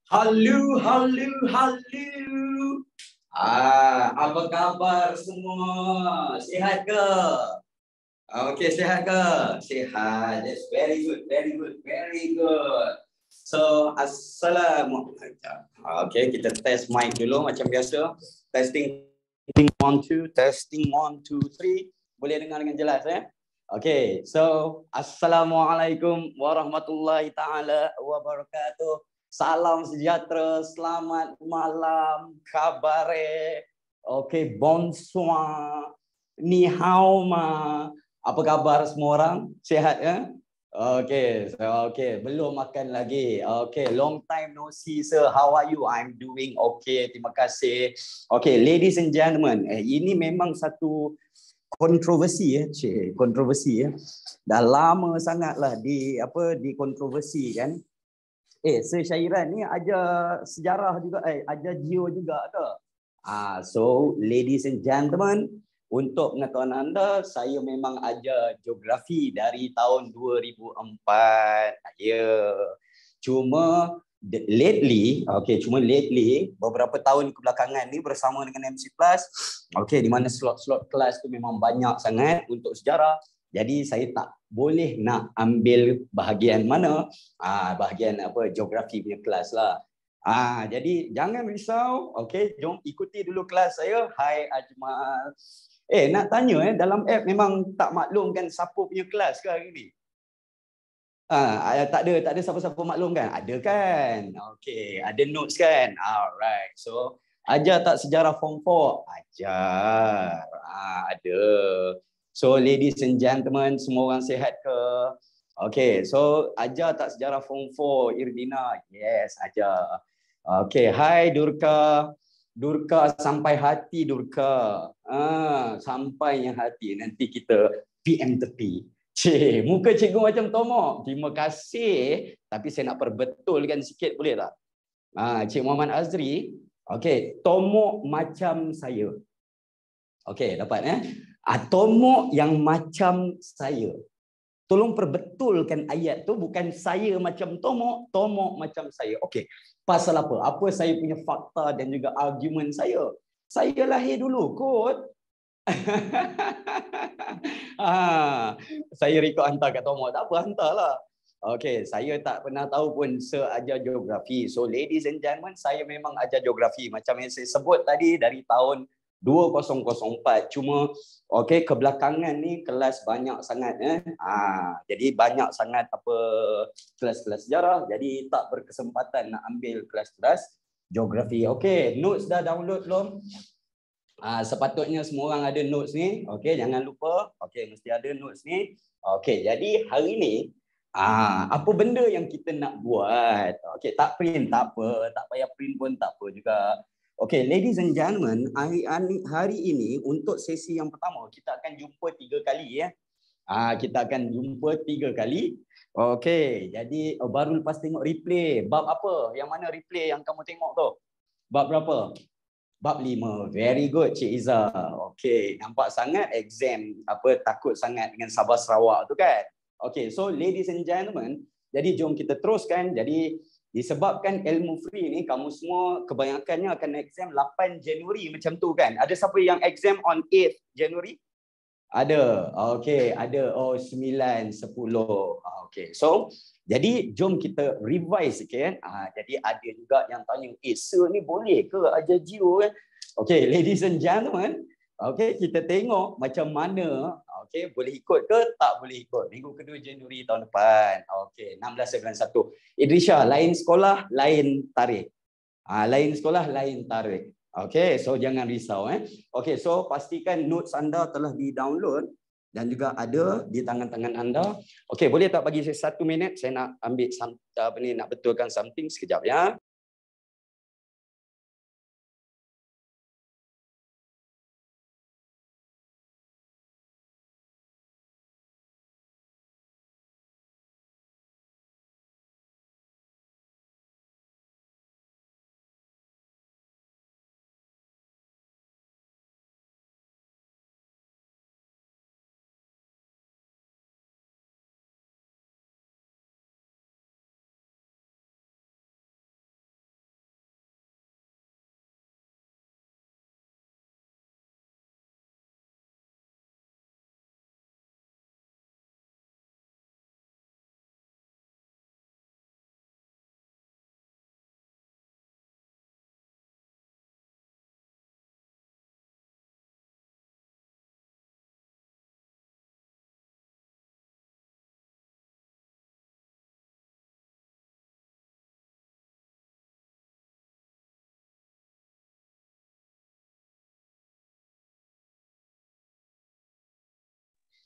Halo, halo, halo. Apa kabar semua? Sihat ke? Okey, sihat ke? Sihat. That's very good, very good, very good. So, assalamualaikum. Okey, kita test mic dulu macam biasa. Testing 1 2, testing 1 2 3. Boleh dengar dengan jelas Okey, so assalamualaikum warahmatullahi taala wabarakatuh. Salam sejahtera, selamat malam, kabare. Okey, bonsoir, ni hao ma. Apa khabar semua orang? Sihat ya? Okey, okey, belum makan lagi. Okey, long time no see sir. How are you? I'm doing okay. Terima kasih. Okey, ladies and gentlemen, ini memang satu kontroversi kontroversi Dah lama sangatlah di kontroversi kan. Syairan ni ajar sejarah juga, ajar geo juga ke? So ladies and gentlemen, untuk pengetahuan anda, saya memang ajar geografi dari tahun 2004. Cuma lately, beberapa tahun kebelakangan ni bersama dengan MC Plus, di mana slot-slot kelas tu memang banyak sangat untuk sejarah. Jadi saya tak boleh nak ambil bahagian mana, bahagian geografi punya kelas lah. Jadi jangan risau, jom ikuti dulu kelas saya. Hai Ajmal. Nak tanya dalam app memang tak maklumkan siapa punya kelas ke hari ni? Tak ada siapa-siapa maklum kan? Ada kan? Okey, ada notes kan? Alright. So, ajar tak sejarah form 4? Ajar. Ada. So, ladies and gentlemen, semua orang sihat ke? Okey, so ajar tak sejarah form 4 Irdina? Yes, ajar. Okey, hai Durka. Durka sampai hati Durka. Sampainya hati. Nanti kita PM tepi. Muka cikgu macam Tomok. Terima kasih. Tapi saya nak perbetulkan sikit boleh tak? Cik Muhammad Azri. Okey, Tomok macam saya. Okey, dapat Tomok yang macam saya. Tolong perbetulkan ayat tu, bukan saya macam Tomok, Tomok macam saya. Okey, pasal apa? Apa saya punya fakta dan juga argument saya? Saya lahir dulu kot. Saya rekod hantar kat Tomok. Tak apa, hantarlah. Okey, saya tak pernah tahu pun seajar geografi. So ladies and gentlemen, saya memang ajar geografi macam yang saya sebut tadi dari tahun 2004. Cuma kebelakangan ni kelas banyak sangat jadi banyak sangat kelas-kelas sejarah, jadi tak berkesempatan nak ambil kelas-kelas geografi. Okey, notes dah download belum? Sepatutnya semua orang ada notes ni. Okey, jangan lupa. Okey, mesti ada notes ni. Okey, jadi hari ni apa benda yang kita nak buat? Okey, tak print tak apa, tak payah print pun tak apa juga. Okey, ladies and gentlemen, hari ini untuk sesi yang pertama kita akan jumpa 3 kali kita akan jumpa 3 kali. Okey, jadi baru lepas tengok replay, bab apa? Yang mana replay yang kamu tengok tu? Bab berapa? Bab 5. Very good Cik Iza. Okey, nampak sangat exam takut sangat dengan Sabah Sarawak tu kan. Okey, so ladies and gentlemen, jadi jom kita teruskan. Jadi disebabkan ilmu free ni kamu semua kebanyakannya akan exam 8 Januari macam tu kan. Ada siapa yang exam on 8 Januari? Ada. Okey, ada 9, 10. Okey. So, jadi jom kita revise sikit jadi ada juga yang tanya, sir ni boleh ke ajar geo kan? Okey, ladies and gentlemen, kita tengok macam mana boleh ikut ke tak boleh ikut. Minggu kedua Januari tahun depan. Okey, 16 bulan 1. Idrisha, lain sekolah, lain tarikh. Lain sekolah, lain tarikh. Okey, so jangan risau Okey, so pastikan notes anda telah di-download dan juga ada di tangan-tangan anda. Okey, boleh tak bagi saya 1 minit, saya nak ambil nak betulkan something sekejap ya.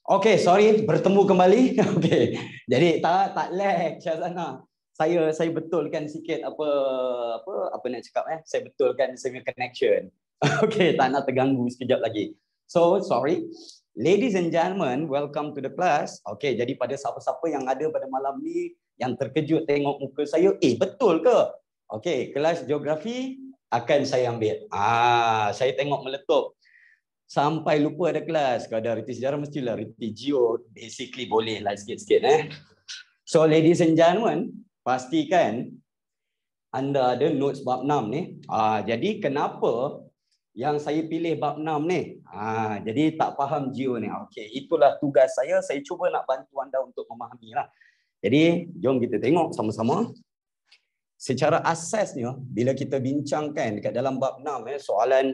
Okay, sorry, bertemu kembali. Okay, jadi tak lag Syazana. Saya betulkan sikit apa nak cakap Saya betulkan saya punya connection. Okay, tak nak terganggu sekejap lagi. So, sorry. Ladies and gentlemen, welcome to the class. Okay, jadi pada siapa-siapa yang ada pada malam ni yang terkejut tengok muka saya, betul ke? Okay, kelas geografi akan saya ambil. Saya tengok meletup. Sampai lupa ada kelas. Kalau ada reti sejarah mestilah reti geo. Basically boleh lah sikit-sikit. So ladies and gentlemen, pastikan anda ada notes bab 6 ni. Jadi kenapa yang saya pilih bab 6 ni? Jadi tak faham geo ni. Okey, itulah tugas saya. Saya cuba nak bantu anda untuk memahami lah. Jadi jom kita tengok sama-sama. Secara asasnya, bila kita bincangkan dekat dalam bab 6, soalan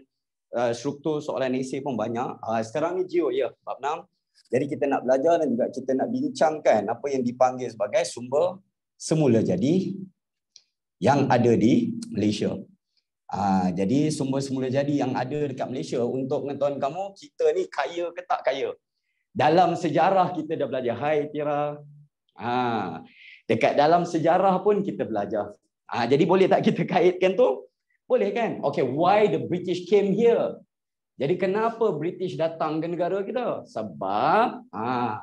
struktur soalan esei pun banyak. Sekarang ni geo bab 6. Jadi kita nak belajar dan juga kita nak bincangkan apa yang dipanggil sebagai sumber semula jadi yang ada di Malaysia. Jadi sumber semula jadi yang ada dekat Malaysia, untuk pengetahuan kamu, kita ni kaya ke tak kaya? Dalam sejarah kita dah belajar. Hai Tira. Dekat dalam sejarah pun kita belajar. Jadi boleh tak kita kaitkan tu? Boleh kan? Okay, why the British came here? Jadi kenapa British datang ke negara kita? Sebab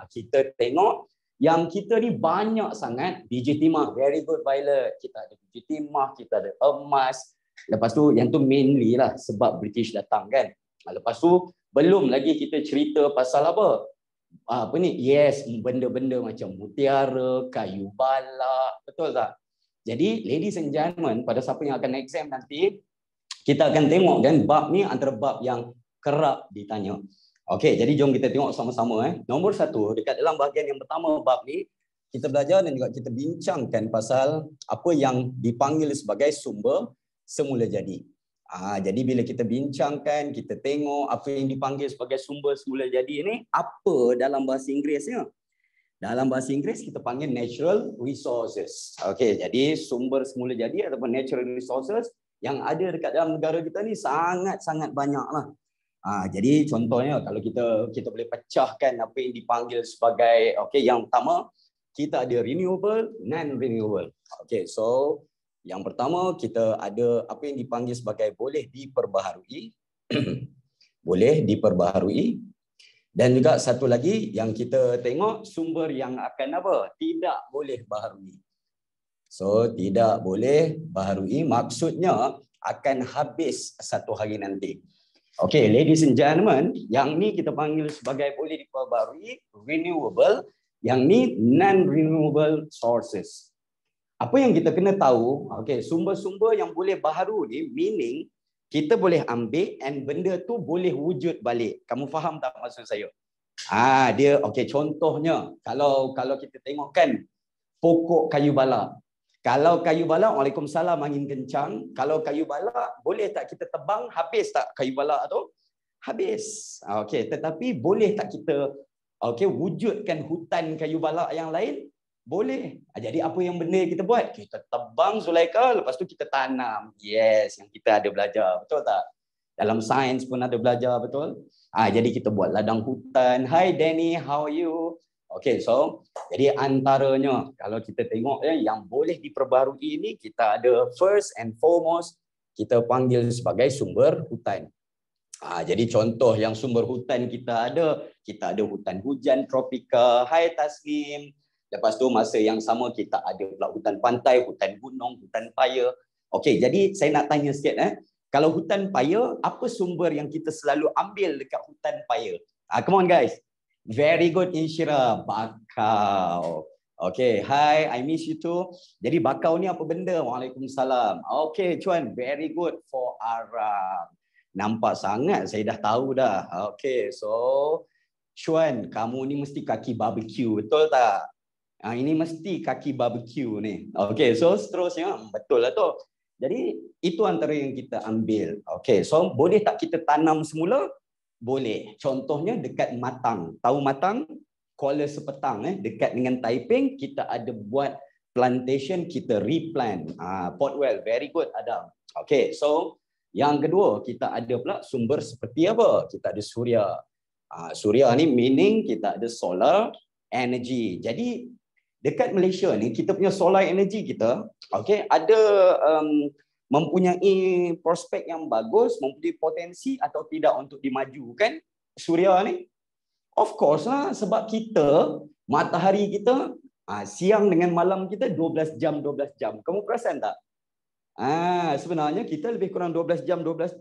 kita tengok yang kita ni banyak sangat biji timah. Very good, Violet. Kita ada biji timah, kita ada emas. Lepas tu yang tu mainly lah sebab British datang kan. Lepas tu belum lagi kita cerita pasal apa? Yes, benda-benda macam mutiara, kayu balak. Betul tak? Jadi, ladies and gentlemen, pada siapa yang akan exam nanti, kita akan tengok dan bab ni antara bab yang kerap ditanya. Okey, jadi jom kita tengok sama-sama. Nombor 1, dekat dalam bahagian yang pertama bab ni, kita belajar dan juga kita bincangkan pasal apa yang dipanggil sebagai sumber semula jadi. Jadi bila kita bincangkan, kita tengok apa yang dipanggil sebagai sumber semula jadi ni, apa dalam bahasa Inggerisnya? Dalam bahasa Inggeris kita panggil natural resources. Okey, jadi sumber semula jadi ataupun natural resources yang ada dekat dalam negara kita ni sangat-sangat banyaklah. Jadi contohnya kalau kita boleh pecahkan apa yang dipanggil sebagai yang pertama kita ada renewable, non-renewable. Okey, so yang pertama kita ada apa yang dipanggil sebagai boleh diperbaharui. Boleh diperbaharui. Dan juga satu lagi yang kita tengok sumber yang akan apa? Tidak boleh baharui. So tidak boleh baharui maksudnya akan habis satu hari nanti. Okay, ladies and gentlemen, yang ni kita panggil sebagai boleh diperbaharui, renewable. Yang ni non-renewable sources. Apa yang kita kena tahu, sumber-sumber yang boleh baharu ni meaning kita boleh ambil and benda tu boleh wujud balik. Kamu faham tak maksud saya? Dia contohnya kalau kita tengok kan pokok kayu balak. Kalau kayu balak, Waalaikumsalam, angin kencang. Kalau kayu balak, boleh tak kita tebang, habis tak kayu balak tu? Habis. Tetapi boleh tak kita wujudkan hutan kayu balak yang lain? Boleh. Jadi apa yang benda kita buat? Kita tebang, Zulaika, lepas tu kita tanam. Yes, yang kita ada belajar. Betul tak? Dalam sains pun ada belajar, betul? Jadi kita buat ladang hutan. Hi Danny, how are you? So jadi antaranya kalau kita tengok yang boleh diperbaharui ini, kita ada first and foremost kita panggil sebagai sumber hutan. Jadi contoh yang sumber hutan kita ada hutan hujan tropika. Hai Taslim. Lepas tu masa yang sama kita ada pula hutan pantai, hutan gunung, hutan paya. Jadi saya nak tanya sikit kalau hutan paya, apa sumber yang kita selalu ambil dekat hutan paya? Come on guys. Very good Insyira, bakau. Hi, I miss you too. Jadi bakau ni apa benda? Waalaikumsalam. Cuan, very good for Arab. Nampak sangat saya dah tahu dah. So Cuan, kamu ni mesti kaki barbecue, betul tak? Ini mesti kaki barbecue ni. So seterusnya betul lah tu. Jadi itu antara yang kita ambil. So boleh tak kita tanam semula? Boleh. Contohnya dekat Matang. Tahu Matang? Kuala Sepetang dekat dengan Taiping kita ada buat plantation, kita replant. Portwell, very good Adam. So yang kedua kita ada pula sumber seperti apa? Kita ada suria. Suria ni meaning kita ada solar energy. Jadi dekat Malaysia ni kita punya solar energy kita ada mempunyai prospek yang bagus, mempunyai potensi atau tidak untuk dimajukan suria ni? Of course lah, sebab kita matahari kita siang dengan malam kita 12 jam. Kamu perasan tak? Sebenarnya kita lebih kurang 12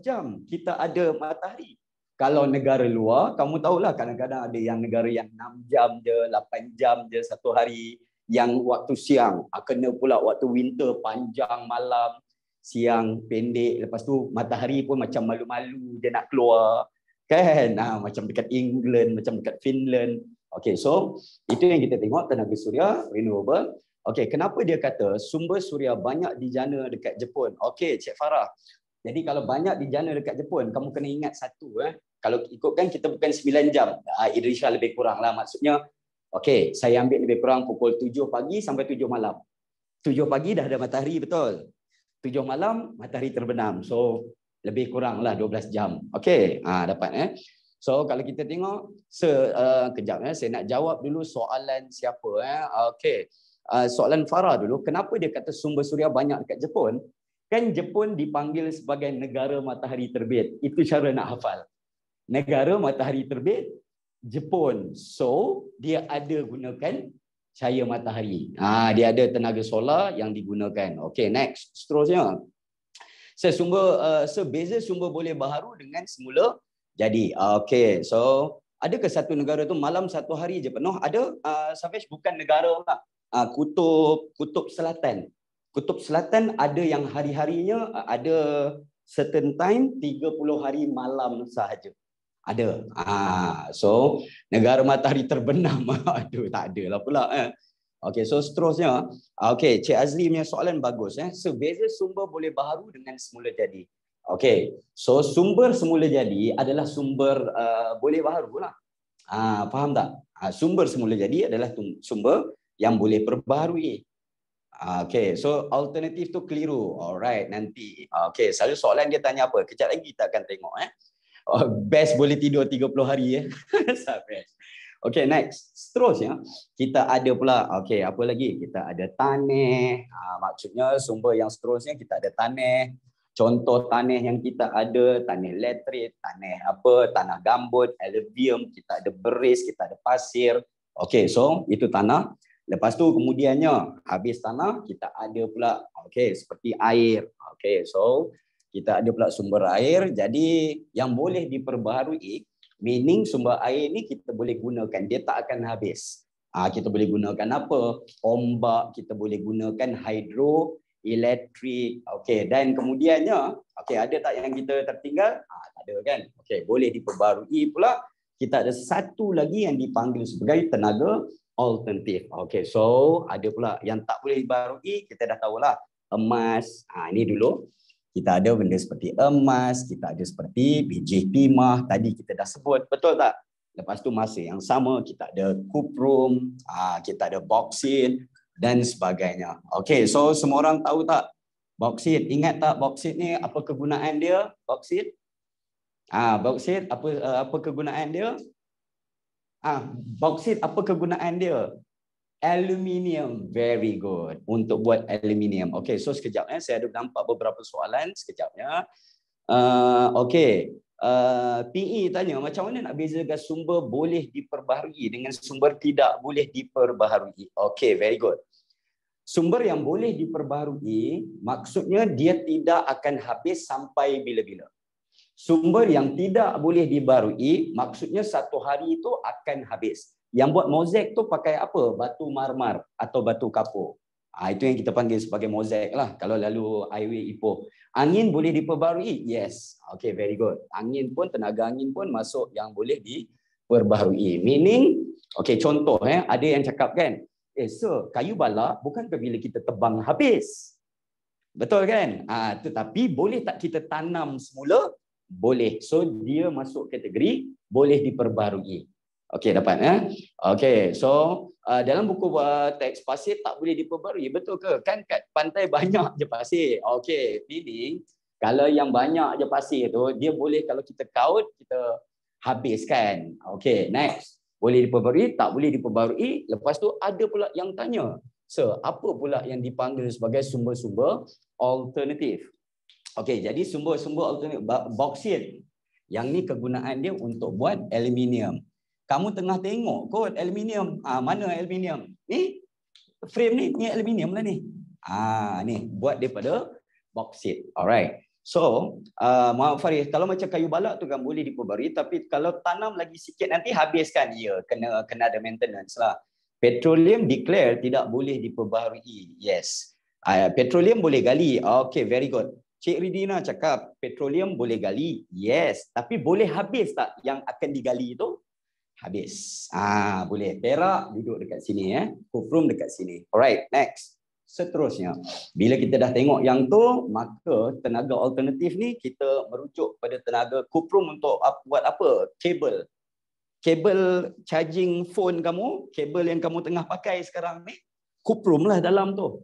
jam kita ada matahari. Kalau negara luar, kamu tahulah kadang-kadang ada yang negara yang 6 jam je, 8 jam je satu hari, yang waktu siang. Kena pula waktu winter panjang malam, siang pendek, lepas tu matahari pun macam malu-malu dia nak keluar. Kan? Macam dekat England, macam dekat Finland. So itu yang kita tengok tenaga suria renewable. Kenapa dia kata sumber suria banyak dijana dekat Jepun? Cik Farah. Jadi kalau banyak dijana dekat Jepun, kamu kena ingat satu. Kalau ikutkan kita bukan 9 jam. Indonesia lebih kurang lah. Maksudnya, saya ambil lebih kurang pukul 7 pagi sampai 7 malam. 7 pagi dah ada matahari, betul. 7 malam, matahari terbenam. So, lebih kurang lah 12 jam. Dapat. So, kalau kita tengok, kejap saya nak jawab dulu soalan siapa. Soalan Farah dulu. Kenapa dia kata sumber suria banyak dekat Jepun? Kan Jepun dipanggil sebagai negara matahari terbit. Itu cara nak hafal. Negara matahari terbit, Jepun. So, dia ada gunakan cahaya matahari. Dia ada tenaga solar yang digunakan. Next. Seterusnya. Beza sumber boleh baharu dengan semula jadi. So, adakah satu negara tu malam satu hari je penuh? Ada, Safish, bukan negara lah. Kutub Selatan. Kutub Selatan ada yang hari-harinya ada certain time 30 hari malam sahaja. Ada. So negara matahari terbenam. Aduh, tak adalah pula. So seterusnya. Cik Azli punya soalan bagus. Sebeza sumber boleh baharu dengan semula jadi. So sumber semula jadi adalah sumber boleh baharu lah. Faham tak? Sumber semula jadi adalah sumber yang boleh perbaharui. So alternatif tu keliru. Alright, nanti. Selalu soalan dia tanya apa? Kejap lagi kita akan tengok. Best boleh tidur 30 hari. Next. Seterusnya, kita ada pula, apa lagi? Kita ada tanah. Maksudnya sumber yang seterusnya kita ada tanah. Contoh tanah yang kita ada, tanah latrit, tanah gambut, alluvium, kita ada beris, kita ada pasir. So itu tanah. Lepas tu kemudiannya habis tanah kita ada pula seperti air. So kita ada pula sumber air. Jadi yang boleh diperbaharui, meaning sumber air ni kita boleh gunakan, dia tak akan habis. Kita boleh gunakan apa? Ombak, kita boleh gunakan hidroelektrik. Dan kemudiannya ada tak yang kita tertinggal? Tak ada kan? Boleh diperbaharui pula. Kita ada satu lagi yang dipanggil sebagai tenaga alternatif. So ada pula yang tak boleh dibaharui, kita dah tahulah. Emas, ini dulu. Kita ada benda seperti emas, kita ada seperti biji timah, tadi kita dah sebut, betul tak? Lepas tu masa yang sama, kita ada kuprum, kita ada boksit dan sebagainya. So semua orang tahu tak? Boksit, ingat tak boksit ni apa kegunaan dia? Boksit? Boksit, apa kegunaan dia? Boksit apa kegunaan dia? Aluminium. Very good. Untuk buat aluminium. So sekejap saya ada nampak beberapa soalan sekejapnya. PE tanya macam mana nak bezakan sumber boleh diperbaharui dengan sumber tidak boleh diperbaharui. Very good. Sumber yang boleh diperbaharui maksudnya dia tidak akan habis sampai bila-bila. Sumber yang tidak boleh dibaharui, maksudnya satu hari itu akan habis. Yang buat mozaik tu pakai apa? Batu marmar atau batu kapur. Itu yang kita panggil sebagai mozaik lah. Kalau lalu highway Ipoh. Angin boleh diperbaharui? Yes. Very good. Angin pun, tenaga angin pun masuk yang boleh diperbaharui. Meaning, contoh, ada yang cakap kan, so kayu balak bukankah bila kita tebang habis? Betul kan? Tetapi boleh tak kita tanam semula? Boleh. So dia masuk kategori boleh diperbaharui. Dapat so dalam buku teks pasir tak boleh diperbaharui, betul ke? Kan kat pantai banyak je pasir. Meaning kalau yang banyak je pasir tu dia boleh, kalau kita kaut, kita habiskan. Okay, next. Boleh diperbarui, tak boleh diperbarui. Lepas tu ada pula yang tanya, so apa pula yang dipanggil sebagai sumber-sumber alternatif? Okay, jadi sumber-sumber alternatif, boksit. Yang ni kegunaan dia untuk buat aluminium. Kamu tengah tengok kot aluminium. Mana aluminium? Ni frame ni aluminium lah ni. Ni buat daripada boksit. Alright. So, Muhammad Faris, kalau macam kayu balak tu kan boleh diperbarui, tapi kalau tanam lagi sikit nanti habiskan. Ya, kena ada maintenance lah. Petroleum declare tidak boleh diperbarui. Yes. Petroleum boleh gali. Okay, very good. Cik Ridina cakap petroleum boleh gali. Yes. Tapi boleh habis tak yang akan digali itu? Habis. Boleh. Perak duduk dekat sini. Kuprum dekat sini. Alright, next. Seterusnya, bila kita dah tengok yang tu, maka tenaga alternatif ni kita merujuk pada tenaga kuprum untuk buat apa? Kabel. Kabel charging phone kamu, kabel yang kamu tengah pakai sekarang ni, kuprum lah dalam tu.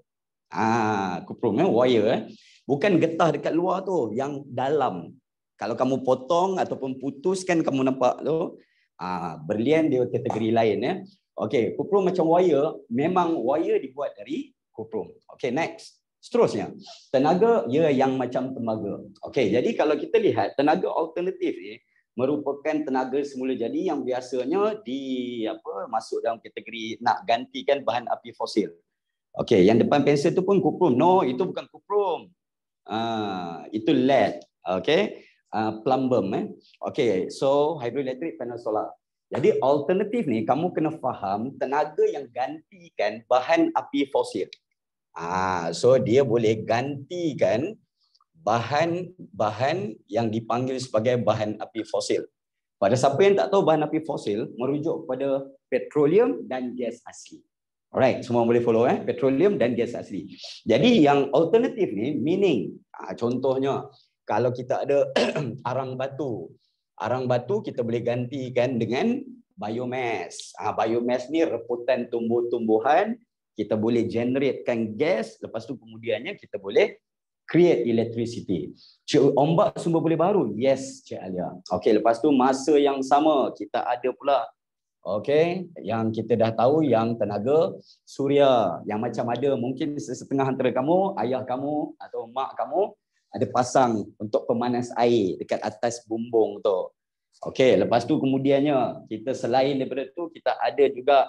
Kuprum wire. Bukan getah dekat luar tu, yang dalam. Kalau kamu potong ataupun putuskan, kamu nampak tu, berlian dia kategori lain. Okey, kuprum macam wire, memang wire dibuat dari kuprum. Okey, next. Seterusnya, tenaga yang macam tembaga. Okey, jadi kalau kita lihat tenaga alternatif ni merupakan tenaga semula jadi yang biasanya masuk dalam kategori nak gantikan bahan api fosil. Okey, yang depan pensel tu pun kuprum. No, itu bukan kuprum. Itu lead. Okey, plumbum. Okey, so hydroelectric panel solar. Jadi alternatif ni kamu kena faham tenaga yang gantikan bahan api fosil. So dia boleh gantikan bahan yang dipanggil sebagai bahan api fosil. Pada siapa yang tak tahu bahan api fosil, merujuk kepada petroleum dan gas asli. Alright, semua boleh follow petroleum dan gas asli. Jadi yang alternatif ni meaning, contohnya kalau kita ada arang batu kita boleh gantikan dengan biomass. Biomass ni reputan tumbuh-tumbuhan, kita boleh generatekan gas, lepas tu kemudiannya kita boleh create electricity. Ombak sumber boleh baru? Yes, Cik Alia. Okey, lepas tu masa yang sama kita ada pula yang kita dah tahu yang tenaga suria, yang macam ada mungkin setengah antara kamu, ayah kamu atau mak kamu ada pasang untuk pemanas air dekat atas bumbung tu. Okey, lepas tu kemudiannya kita selain daripada tu kita ada juga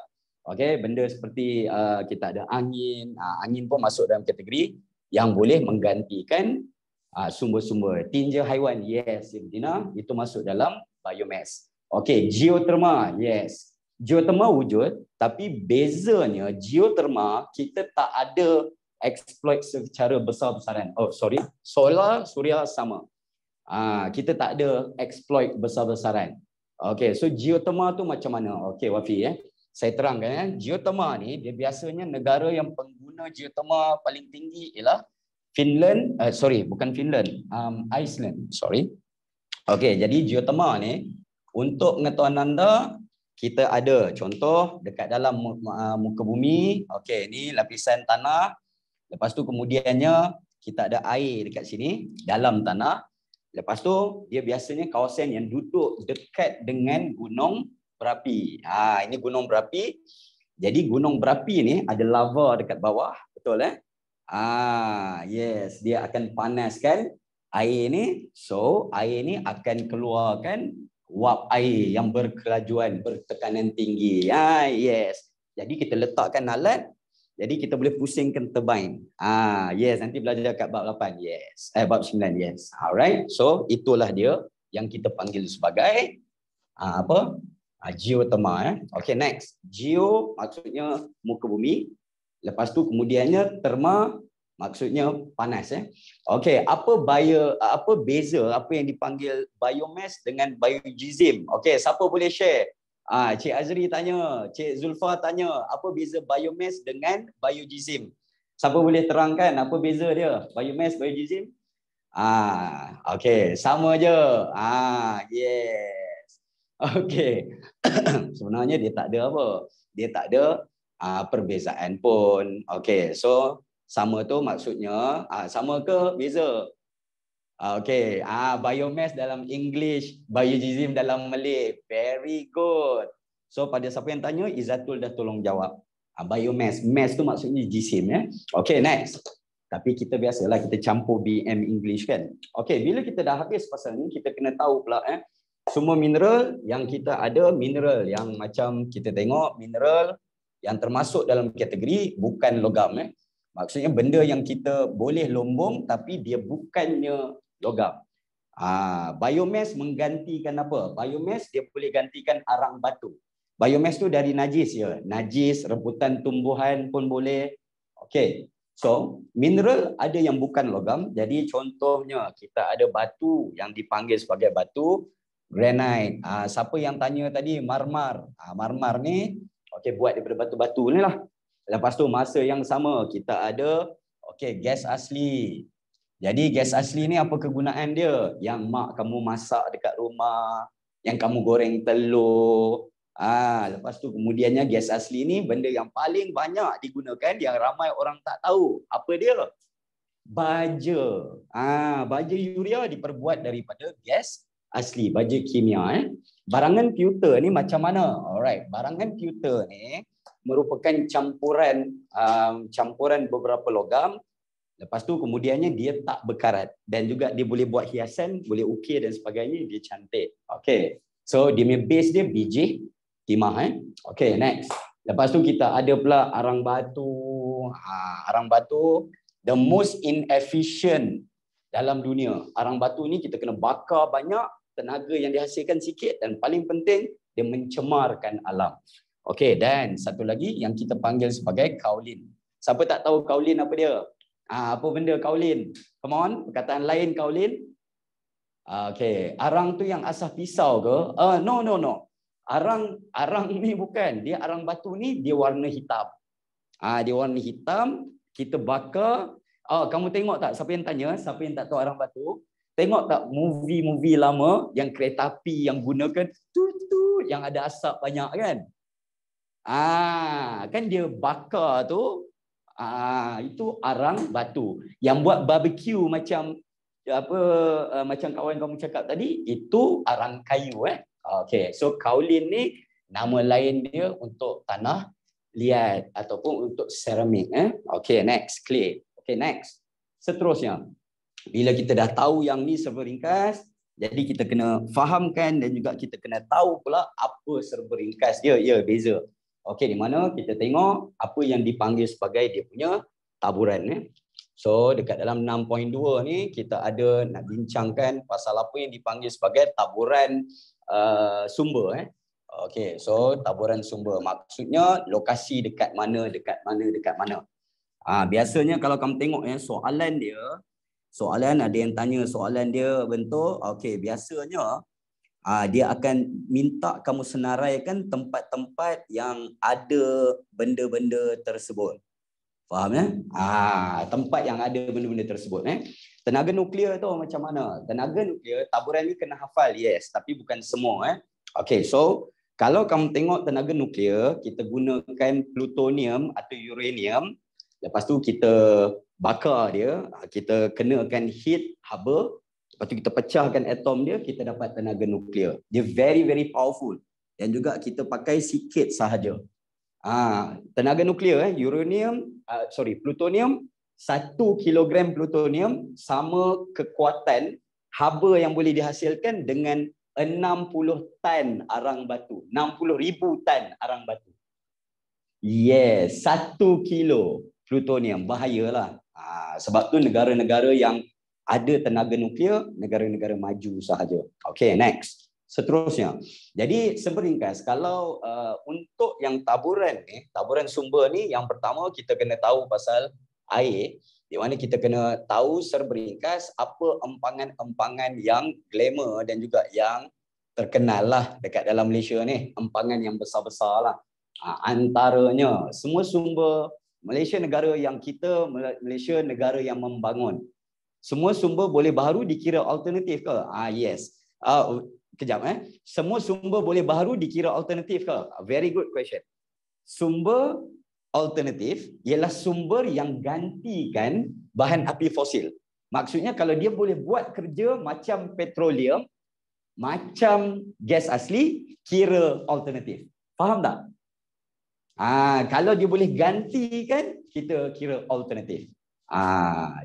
benda seperti kita ada angin. Angin pun masuk dalam kategori yang boleh menggantikan sumber-sumber. Tinja haiwan, yes, Dina, itu masuk dalam biomass. Okey, geotherma, yes. Geotherma wujud, tapi bezanya geotherma kita tak ada exploit secara besar-besaran. Solar, suria sama. Kita tak ada exploit besar-besaran. Okey, so geotherma tu macam mana? Okey, Wafi saya terangkan geotherma ni dia biasanya negara yang pengguna geotherma paling tinggi ialah Finland, Iceland. Okey, jadi geotherma ni untuk pengetahuan anda, kita ada contoh dekat dalam muka bumi. Okey, ni lapisan tanah. Lepas tu kemudiannya kita ada air dekat sini dalam tanah. Lepas tu dia biasanya kawasan yang duduk dekat dengan gunung berapi. Ini gunung berapi. Jadi gunung berapi ni ada lava dekat bawah, betul yes, dia akan panaskan air ni. So air ni akan keluarkan wap air yang berkelajuan, bertekanan tinggi. Yes. Jadi kita letakkan alat, jadi kita boleh pusingkan turbine. Yes, nanti belajar kat bab 8. Yes. Bab 9. Yes. Alright. So itulah dia yang kita panggil sebagai geotherma. Okay, next. Geo maksudnya muka bumi. Lepas tu kemudiannya therma maksudnya panas. Okey, apa beza apa yang dipanggil biomass dengan biodiesel? Okey, siapa boleh share? Cik Azri tanya, Cik Zulfa tanya, apa beza biomass dengan biodiesel? Siapa boleh terangkan apa beza dia? Biomass, biodiesel? Okey, sama je. Yes. Okey. Sebenarnya dia tak ada apa? Dia tak ada perbezaan pun. Okey, so sama tu maksudnya sama ke beza? Okay. Biomass dalam English, biojism dalam Malay. Very good. So pada siapa yang tanya, Izzatul dah tolong jawab. Biomass. Mass tu maksudnya jisim ya. Okay, next. Tapi kita biasalah kita campur BM English kan. Okay, bila kita dah habis pasal ni, kita kena tahu pula semua mineral yang kita ada, mineral yang macam kita tengok, mineral yang termasuk dalam kategori bukan logam. Maksudnya benda yang kita boleh lombong tapi dia bukannya logam. Biomass menggantikan apa? Biomass dia boleh gantikan arang batu. Biomass tu dari najis ya. Najis, rebutan tumbuhan pun boleh. Okay. So, mineral ada yang bukan logam. Jadi contohnya kita ada batu yang dipanggil sebagai batu granite. Siapa yang tanya tadi marmar. Marmar ni okey buat daripada batu-batu ni lah. Lepas tu masa yang sama kita ada gas asli. Jadi gas asli ni apa kegunaan dia? Yang mak kamu masak dekat rumah, yang kamu goreng telur. Lepas tu kemudiannya gas asli ni benda yang paling banyak digunakan yang ramai orang tak tahu. Apa dia? Baja. Baja urea diperbuat daripada gas asli, baja kimia. Barangan pewter ni macam mana? Alright, barangan pewter ni merupakan campuran beberapa logam. Lepas tu kemudiannya dia tak berkarat dan juga dia boleh buat hiasan, boleh ukir dan sebagainya, dia cantik. Okay. So dia punya base dia biji timah. Okay, next. Lepas tu kita ada pula arang batu. Arang batu the most inefficient dalam dunia. Arang batu ni kita kena bakar banyak, tenaga yang dihasilkan sikit dan paling penting dia mencemarkan alam. Okay, dan satu lagi yang kita panggil sebagai kaolin. Siapa tak tahu kaolin apa dia? Apa benda kaolin? Come on, perkataan lain kaolin. Okay, arang tu yang asah pisau ke? No. Arang ni bukan. Dia arang batu ni dia warna hitam. Dia warna hitam, kita bakar. Kamu tengok tak? Siapa yang tanya? Siapa yang tak tahu arang batu? Tengok tak movie lama yang kereta api yang gunakan tut yang ada asap banyak kan? Kan dia bakar tu. Itu arang batu. Yang buat barbecue macam macam kawan kamu cakap tadi, itu arang kayu. Okay, so kaolin ni nama lain dia untuk tanah liat ataupun untuk seramik. Okay, next, clear. Okay, next. Seterusnya, bila kita dah tahu yang ni serba ringkas, jadi kita kena fahamkan dan juga kita kena tahu pula apa serba ringkas dia. Ya, beza. Okay, di mana kita tengok apa yang dipanggil sebagai dia punya taburan. So, dekat dalam 6.2 ni kita ada nak bincangkan pasal apa yang dipanggil sebagai taburan sumber. Okey, so taburan sumber maksudnya lokasi dekat mana. Biasanya kalau kamu tengok soalan ada yang tanya soalan dia bentuk biasanya dia akan minta kamu senaraikan tempat-tempat yang ada benda-benda tersebut. Faham tempat yang ada benda-benda tersebut. Tenaga nuklear tu macam mana? Tenaga nuklear, taburan ni kena hafal, yes, tapi bukan semua. Okay, so kalau kamu tengok tenaga nuklear, kita gunakan plutonium atau uranium. Lepas tu kita bakar dia, kita kenakan heat haba. Lepas tu kita pecahkan atom dia, kita dapat tenaga nuklear. Dia very, very powerful. Dan juga kita pakai sikit sahaja. Tenaga nuklear, plutonium, 1 kilogram plutonium sama kekuatan haba yang boleh dihasilkan dengan 60 tan arang batu. 60,000 tan arang batu. Yes, 1 kilo plutonium. Bahayalah. Sebab tu negara-negara yang ada tenaga nuklear, negara-negara maju sahaja. Okay, next. Seterusnya. Jadi seberingkas, kalau untuk yang taburan sumber ni, yang pertama kita kena tahu pasal air, di mana kita kena tahu seberingkas apa empangan-empangan yang glamour dan juga yang terkenal lah dekat dalam Malaysia ni, empangan yang besar-besar lah. Antaranya semua sumber Malaysia negara yang Malaysia negara yang membangun. Semua sumber boleh baharu dikira alternatif ke? Yes. Semua sumber boleh baharu dikira alternatif ke? Very good question. Sumber alternatif ialah sumber yang gantikan bahan api fosil. Maksudnya kalau dia boleh buat kerja macam petroleum, macam gas asli, kira alternatif. Faham tak? Kalau dia boleh gantikan, kita kira alternatif.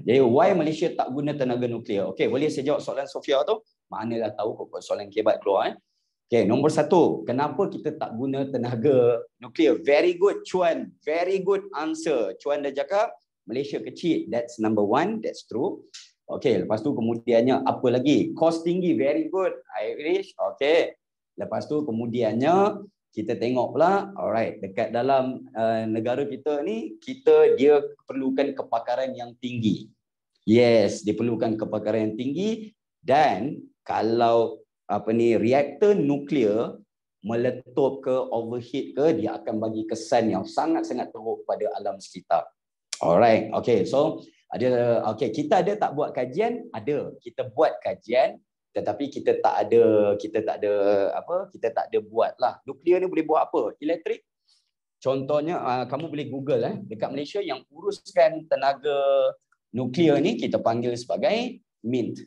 Jadi why Malaysia tak guna tenaga nuklear? Okey, boleh saya jawab soalan Sofia tu? Maknanya dah tahu kok soalan kebat keluar. Okey, nombor 1, kenapa kita tak guna tenaga nuklear? Very good, Chuan. Very good answer. Chuan dah cakap Malaysia kecil. That's number 1. That's true. Okey, lepas tu kemudiannya apa lagi? Kos tinggi. Very good, Irish. Okey. Lepas tu kemudiannya kita tengok pula, alright, dekat dalam negara kita ni, dia perlukan kepakaran yang tinggi. Yes, dia perlukan kepakaran yang tinggi, dan kalau reaktor nuklear meletup ke, overheat ke, dia akan bagi kesan yang sangat-sangat teruk pada alam sekitar. Alright, okay, so kita ada tak buat kajian? Ada, kita buat kajian, tetapi kita tak ada buatlah. Nuklear ni boleh buat apa? Elektrik. Contohnya kamu boleh Google dekat Malaysia yang uruskan tenaga nuklear ni kita panggil sebagai MINT.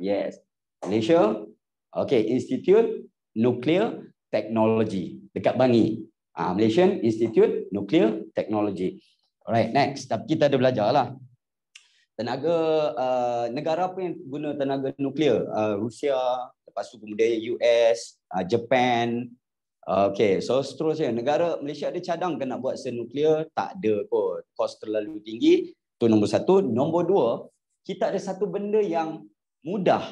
Yes. Malaysia. Okay, Institute Nuclear Technology dekat Bangi. Malaysian Institute Nuclear Technology. Alright, next. Tapi kita ada belajarlah. Tenaga negara apa yang guna tenaga nuklear? Rusia, lepas tu kemudian US, Japan. Okey, so seterusnya. Negara Malaysia ada cadang ke nak buat senuklear? Tak ada kot. Kos terlalu tinggi. Itu nombor 1. Nombor 2, kita ada satu benda yang mudah.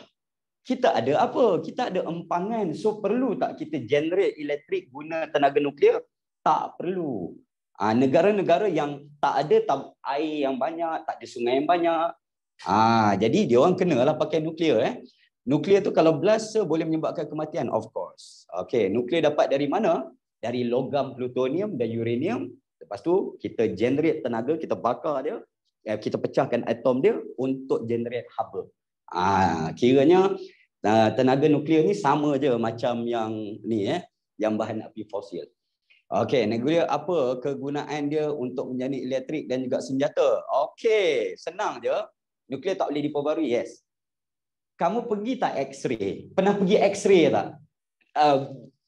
Kita ada apa? Kita ada empangan. So perlu tak kita generate elektrik guna tenaga nuklear? Tak perlu. Negara-negara yang tak ada air yang banyak, tak ada sungai yang banyak, jadi dia orang kenalah pakai nuklear. Nuklear tu kalau blast boleh menyebabkan kematian, of course. Okey, nuklear dapat dari mana? Dari logam plutonium dan uranium. Lepas tu kita generate tenaga, kita bakar dia, kita pecahkan atom dia untuk generate haba. Kiranya tenaga nuklear ni sama je macam yang ni yang bahan api fosil. Okey, nuklear apa kegunaan dia untuk menjadi elektrik dan juga senjata? Okey, senang je. Nuklear tak boleh diperbarui, yes. Kamu pergi tak X-ray? Pernah pergi X-ray tak?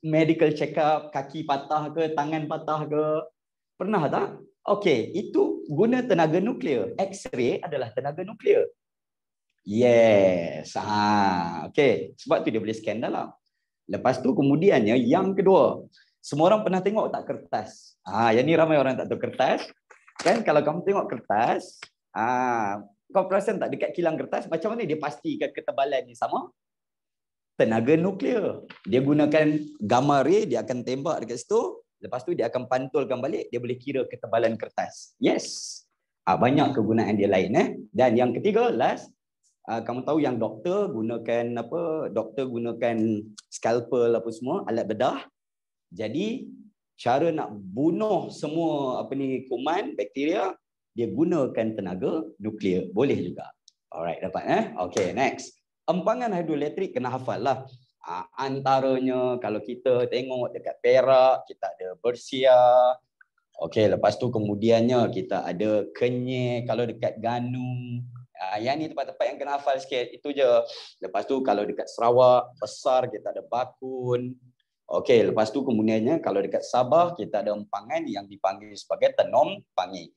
Medical check-up, kaki patah ke, tangan patah ke? Pernah tak? Okey, itu guna tenaga nuklear. X-ray adalah tenaga nuklear. Yes. Okey, sebab tu dia boleh scan dalam. Lepas tu kemudiannya yang kedua, semua orang pernah tengok tak kertas? Yang ni ramai orang tak tahu kertas. Kan kalau kamu tengok kertas, kau perasan tak dekat kilang kertas macam mana dia pastikan ketebalan ni sama? Tenaga nuklear. Dia gunakan gamma ray, dia akan tembak dekat situ, lepas tu dia akan pantulkan balik, dia boleh kira ketebalan kertas. Yes. Banyak kegunaan dia lain. Dan yang ketiga, last, kamu tahu yang doktor gunakan apa? Doktor gunakan scalpel apa semua, alat bedah. Jadi cara nak bunuh semua kuman, bakteria, dia gunakan tenaga nuklear. Boleh juga. Alright, dapat Okay, next. Empangan hidroelektrik kena hafal lah. Antaranya kalau kita tengok dekat Perak, kita ada Bersia. Okay, lepas tu kemudiannya kita ada Kenyir. Kalau dekat Ganu, yang ni tempat-tempat yang kena hafal sikit. Itu je. Lepas tu kalau dekat Sarawak, Besar, kita ada Bakun. Okey, lepas tu kemudiannya kalau dekat Sabah kita ada empangan yang dipanggil sebagai tenom pangi.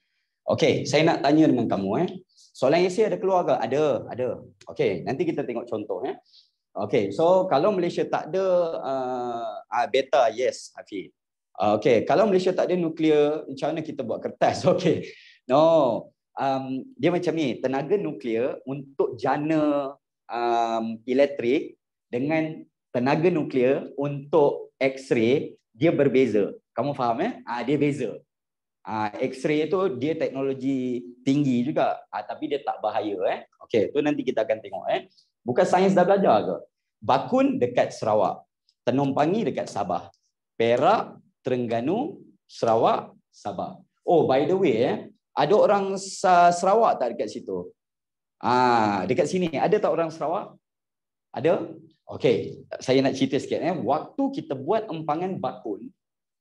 Okey, saya nak tanya dengan kamu soalan essay ada keluar ke? Ada. Okey, nanti kita tengok contoh Okey, so kalau Malaysia tak ada beta, yes, Hafiz. Okey, kalau Malaysia tak ada nuklear, macam mana kita buat kertas? Okey. No. Dia macam ni, tenaga nuklear untuk jana elektrik dengan tenaga nuklear untuk X-ray dia berbeza. Kamu faham dia beza. X-ray tu dia teknologi tinggi juga, tapi dia tak bahaya Okey, tu nanti kita akan tengok Bukan sains dah belajar ke? Bakun dekat Sarawak, Tenom Pangi dekat Sabah, Perak, Terengganu, Sarawak, Sabah. Oh, by the way ada orang Sarawak tak dekat situ? Dekat sini ada tak orang Sarawak? Ada? Okey, saya nak cerita sikit Waktu kita buat empangan bakun,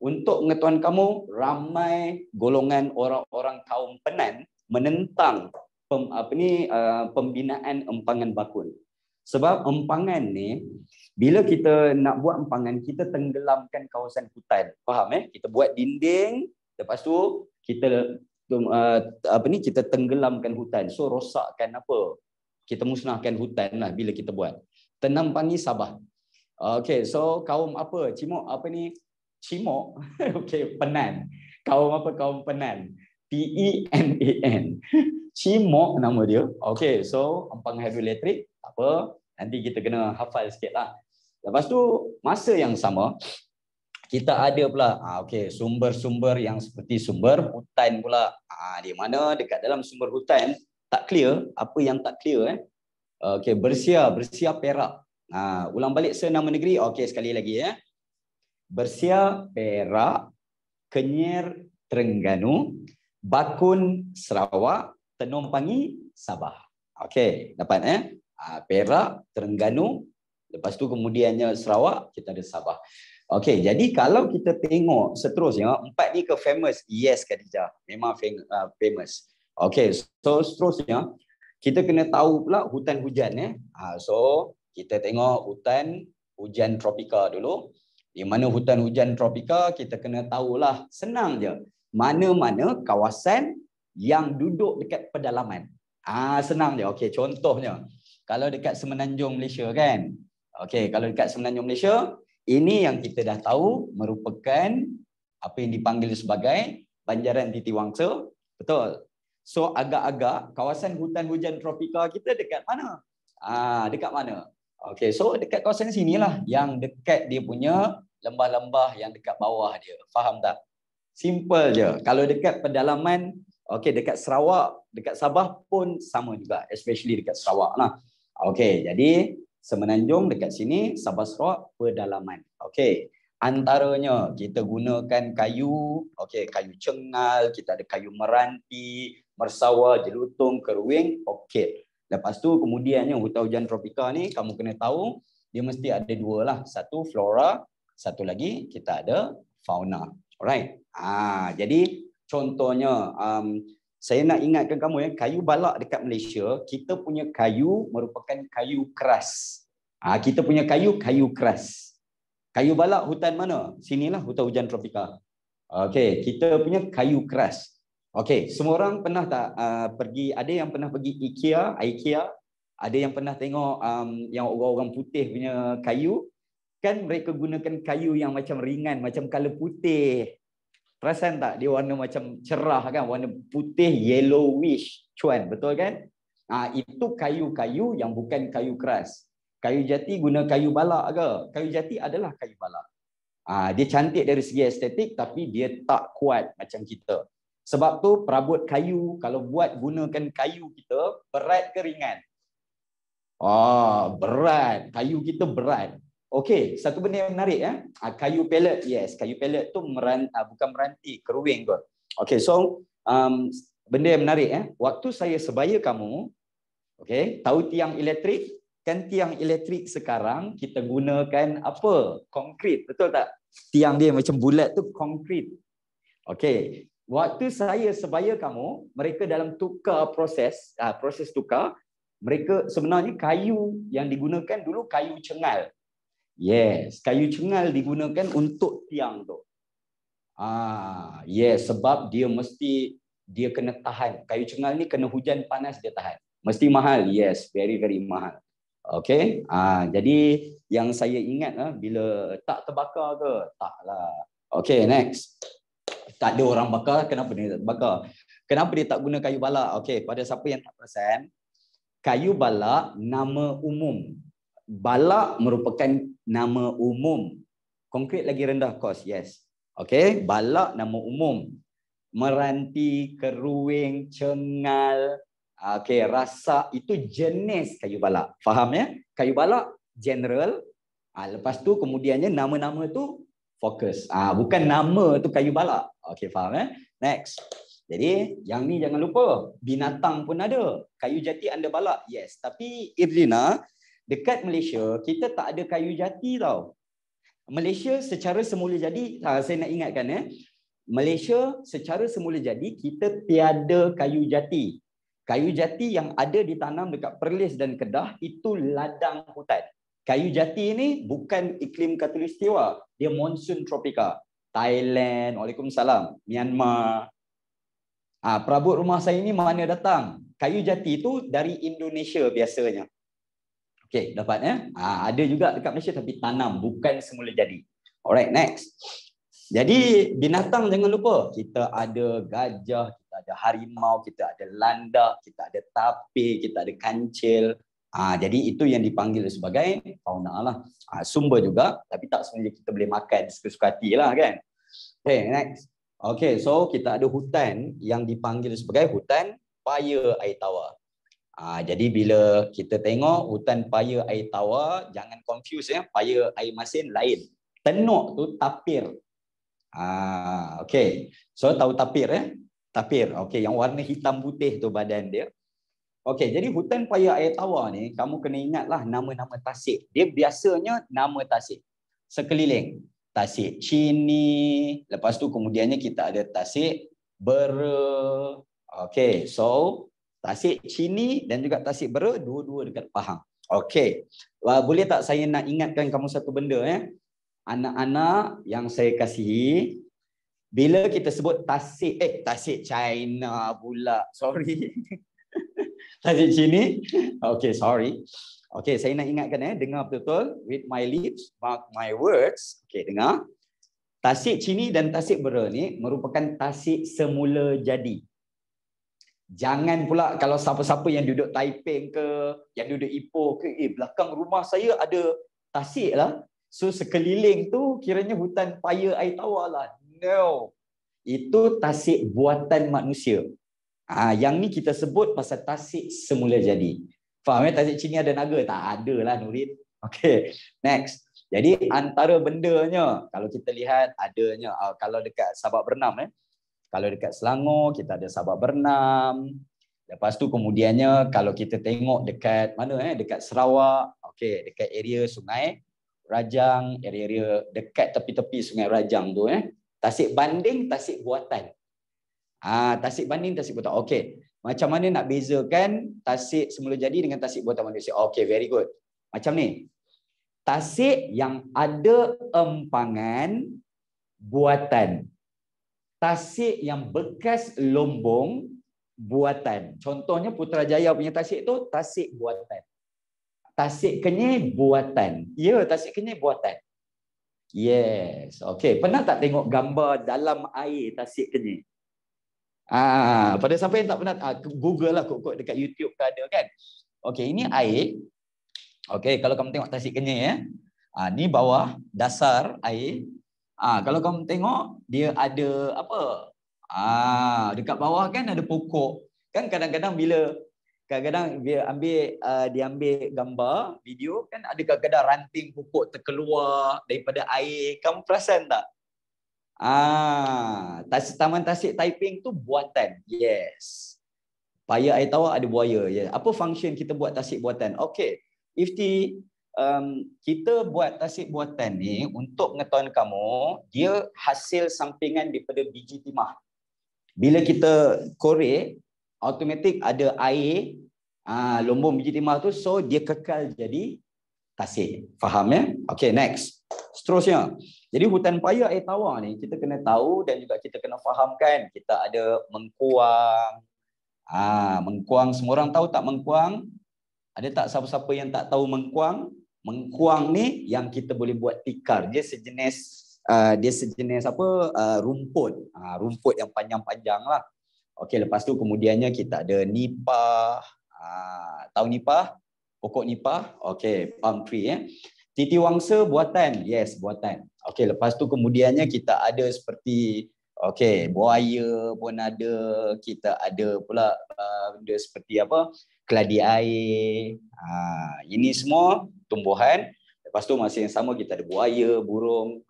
untuk pengetahuan kamu, ramai golongan orang-orang kaum Penan menentang pembinaan empangan bakul. Sebab empangan ni, bila kita nak buat empangan, kita tenggelamkan kawasan hutan. Faham Kita buat dinding, lepas tu kita kita tenggelamkan hutan. So rosakkan apa? Kita musnahkan hutan lah bila kita buat. Tenampangi Sabah. Okay, so kaum apa? Cimok apa ni? Cimok. Okay, Penan. Kaum apa? Kaum Penan. P-E-N-A-N. Cimok nama dia. Okay, so empangan hidroelektrik apa? Nanti kita kena hafal sikit lah. Lepas tu, masa yang sama, kita ada pula sumber-sumber yang seperti sumber hutan pula. Di mana dekat dalam sumber hutan, tak clear. Apa yang tak clear? Okay, Bersia Perak. Ulang balik nama negeri. Okay, sekali lagi Bersia Perak, Kenyir Terengganu, Bakun Sarawak, Tenompangi Sabah. Okay, dapat Perak, Terengganu, lepas tu kemudiannya Sarawak, kita ada Sabah. Okey, jadi kalau kita tengok seterusnya, 4 ni ke famous? Yes, Khadijah, memang famous. Okey, so seterusnya, kita kena tahu pula hutan hujan. So, kita tengok hujan tropika dulu. Di mana hutan hujan tropika, kita kena tahulah, senang je. Mana-mana kawasan yang duduk dekat pedalaman. Senang je. Okey, contohnya, kalau dekat Semenanjung Malaysia kan. Okey, kalau dekat Semenanjung Malaysia, ini yang kita dah tahu merupakan apa yang dipanggil sebagai Banjaran Titiwangsa. Betul. So agak-agak kawasan hutan hujan tropika kita dekat mana? Dekat mana? Okey, so dekat kawasan sinilah yang dekat dia punya lembah-lembah yang dekat bawah dia. Faham tak? Simple je. Kalau dekat pedalaman, okey, dekat Sarawak, dekat Sabah pun sama juga, especially dekat Sarawak lah. Okey, jadi Semenanjung dekat sini, Sabah Sarawak pedalaman. Okey, antaranya kita gunakan kayu, okey, kayu cengal, kita ada kayu meranti, mersawa, jelutung, keruing, okey. Lepas tu kemudiannya hutan hujan tropika ni kamu kena tahu dia mesti ada dua lah, satu flora, satu lagi kita ada fauna. Alright. Jadi contohnya saya nak ingatkan kamu kayu balak dekat Malaysia, kita punya kayu merupakan kayu keras. Kita punya kayu keras. Kayu balak hutan mana? Sinilah hutan hujan tropika. Okey, kita punya kayu keras. Okey, semua orang pernah tak pergi, ada yang pernah pergi IKEA, ada yang pernah tengok yang orang-orang putih punya kayu, kan mereka gunakan kayu yang macam ringan, macam color putih. Perasan tak? Dia warna macam cerah kan? Warna putih, yellowish. Cuan, betul kan? Itu kayu-kayu yang bukan kayu keras. Kayu jati guna kayu balak ke? Kayu jati adalah kayu balak. Dia cantik dari segi estetik tapi dia tak kuat macam kita. Sebab tu perabot kayu, kalau buat gunakan kayu kita, berat ke ringan? Berat. Kayu kita berat. Okey, satu benda yang menarik kayu pellet, yes, kayu pellet tu bukan meranti, keruing kot. Okey, so benda yang menarik waktu saya sebaya kamu, okey, tahu tiang elektrik? Kan tiang elektrik sekarang kita gunakan apa? Konkrit, betul tak? Tiang dia macam bulat tu konkrit. Okey, waktu saya sebaya kamu, mereka dalam tukar proses tukar, mereka sebenarnya kayu yang digunakan dulu kayu cengal. Yes, kayu cengal digunakan untuk tiang tu. Yes, sebab dia kena tahan. Kayu cengal ni kena hujan panas dia tahan. Mesti mahal. Yes, very very mahal. Okay. Jadi yang saya ingat bila tak terbakar ke? Taklah. Okay, next. Tak ada orang bakar, kenapa dia tak bakar? Kenapa dia tak guna kayu balak? Okay, pada siapa yang tak perasan, kayu balak nama umum. Balak merupakan nama umum. Konkrit lagi rendah kos, yes. Okay, balak nama umum. Meranti, keruing, cengal, rasak, itu jenis kayu balak. Faham ya? Kayu balak general. Lepas tu kemudiannya nama-nama tu fokus. Bukan nama tu kayu balak. Okay, faham ya? Next. Jadi yang ni jangan lupa, binatang pun ada. Kayu jati anda balak, yes. Tapi Irlina, dekat Malaysia, kita tak ada kayu jati tau. Malaysia secara semula jadi, saya nak ingatkan Malaysia secara semula jadi, kita tiada kayu jati. Kayu jati yang ada ditanam dekat Perlis dan Kedah itu ladang hutan. Kayu jati ini bukan iklim khatulistiwa, dia monsun tropika. Thailand, Waalaikumsalam, Myanmar. Perabot rumah saya ini mana datang? Kayu jati itu dari Indonesia biasanya. Okey, dapat ya? Ada juga dekat Malaysia tapi tanam, bukan semula jadi. Alright, next. Jadi binatang jangan lupa, kita ada gajah, kita ada harimau, kita ada landak, kita ada tapir, kita ada kancil. Jadi itu yang dipanggil sebagai fauna lah. Sumber juga, tapi tak sebenarnya kita boleh makan suka-suka hati lah kan. Okay, next. Okay, so kita ada hutan yang dipanggil sebagai hutan paya air tawar. Jadi bila kita tengok hutan paya air tawar, jangan confuse ya, paya air masin lain. Tenuk tu tapir. Okay. So tahu tapir Tapir. Okay, yang warna hitam putih tu badan dia. Okay, jadi hutan paya air tawar ni kamu kena ingatlah nama-nama tasik. Dia biasanya nama tasik sekeliling. Tasik Cini, lepas tu kemudiannya kita ada tasik Bera. Okay, so tasik Cini dan juga tasik Bera dua-dua dekat Pahang. Okay, boleh tak saya nak ingatkan kamu satu benda anak-anak yang saya kasihi, bila kita sebut tasik China pula, sorry. Tasik Cini. Okay, sorry. Okay, saya nak ingatkan dengar betul-betul. Read my lips, mark my words. Okay, dengar. Tasik Cini dan tasik Bera ni merupakan tasik semula jadi. Jangan pula kalau siapa-siapa yang duduk Taiping ke, yang duduk Ipoh ke, belakang rumah saya ada tasik lah. So sekeliling tu kiranya hutan paya air tawar lah. No. Itu tasik buatan manusia. Yang ni kita sebut pasal tasik semula jadi. Faham tasik Cini ada naga? Tak ada lah Nurin. Okay, next. Jadi antara bendanya, kalau kita lihat adanya, kalau dekat Sabak Bernam kalau dekat Selangor kita ada Sabak Bernam. Lepas tu kemudiannya kalau kita tengok dekat mana dekat Sarawak, okay, dekat area Sungai Rajang, area dekat tepi-tepi Sungai Rajang tu tasik banding, tasik buatan. Tasik banding, tasik buatan. Okey. Macam mana nak bezakan tasik semula jadi dengan tasik buatan manusia? Okey, very good. Macam ni. Tasik yang ada empangan buatan. Tasik yang bekas lombong buatan. Contohnya Putrajaya punya tasik tu tasik buatan. Tasik Kenyir buatan. Ya, tasik Kenyir buatan. Yes. Okey, pernah tak tengok gambar dalam air tasik Kenyir? Pada siapa yang tak pernah, Google lah kot dekat YouTube ke ada kan. Okey, ini air. Okey, kalau kamu tengok tasik Kenyir ni bawah dasar air. Kalau kamu tengok dia ada apa? Dekat bawah kan ada pokok. Kan kadang-kadang dia ambil gambar video kan ada kadang-kadang ranting pokok terkeluar daripada air. Kamu perasan tak? Taman Tasik Taiping tu buatan. Yes. Paya air tawar ada buaya. Yes. Apa function kita buat tasik buatan? Okey. Kita buat tasik buatan ni untuk pengetahuan kamu, dia hasil sampingan daripada biji timah. Bila kita korek, automatik ada air lombong biji timah tu, so dia kekal jadi tasik. Faham ya? Okey, next. Seterusnya. Jadi hutan paya air tawar ni kita kena tahu dan juga kita kena fahamkan. Kita ada mengkuang. Mengkuang, semua orang tahu tak mengkuang? Ada tak siapa-siapa yang tak tahu mengkuang? Mengkuang ni yang kita boleh buat tikar. Dia sejenis apa? Rumput. Rumput yang panjang-panjang lah. Okey, lepas tu kemudiannya kita ada nipah. Tahu nipah? Pokok nipah. Okey, palm tree Titi wangsa buatan. Yes, buatan. Okey, lepas tu kemudiannya kita ada seperti buaya pun ada, kita ada pula benda seperti apa? Keladi air. Ini semua tumbuhan. Lepas tu masa yang sama kita ada buaya, burung.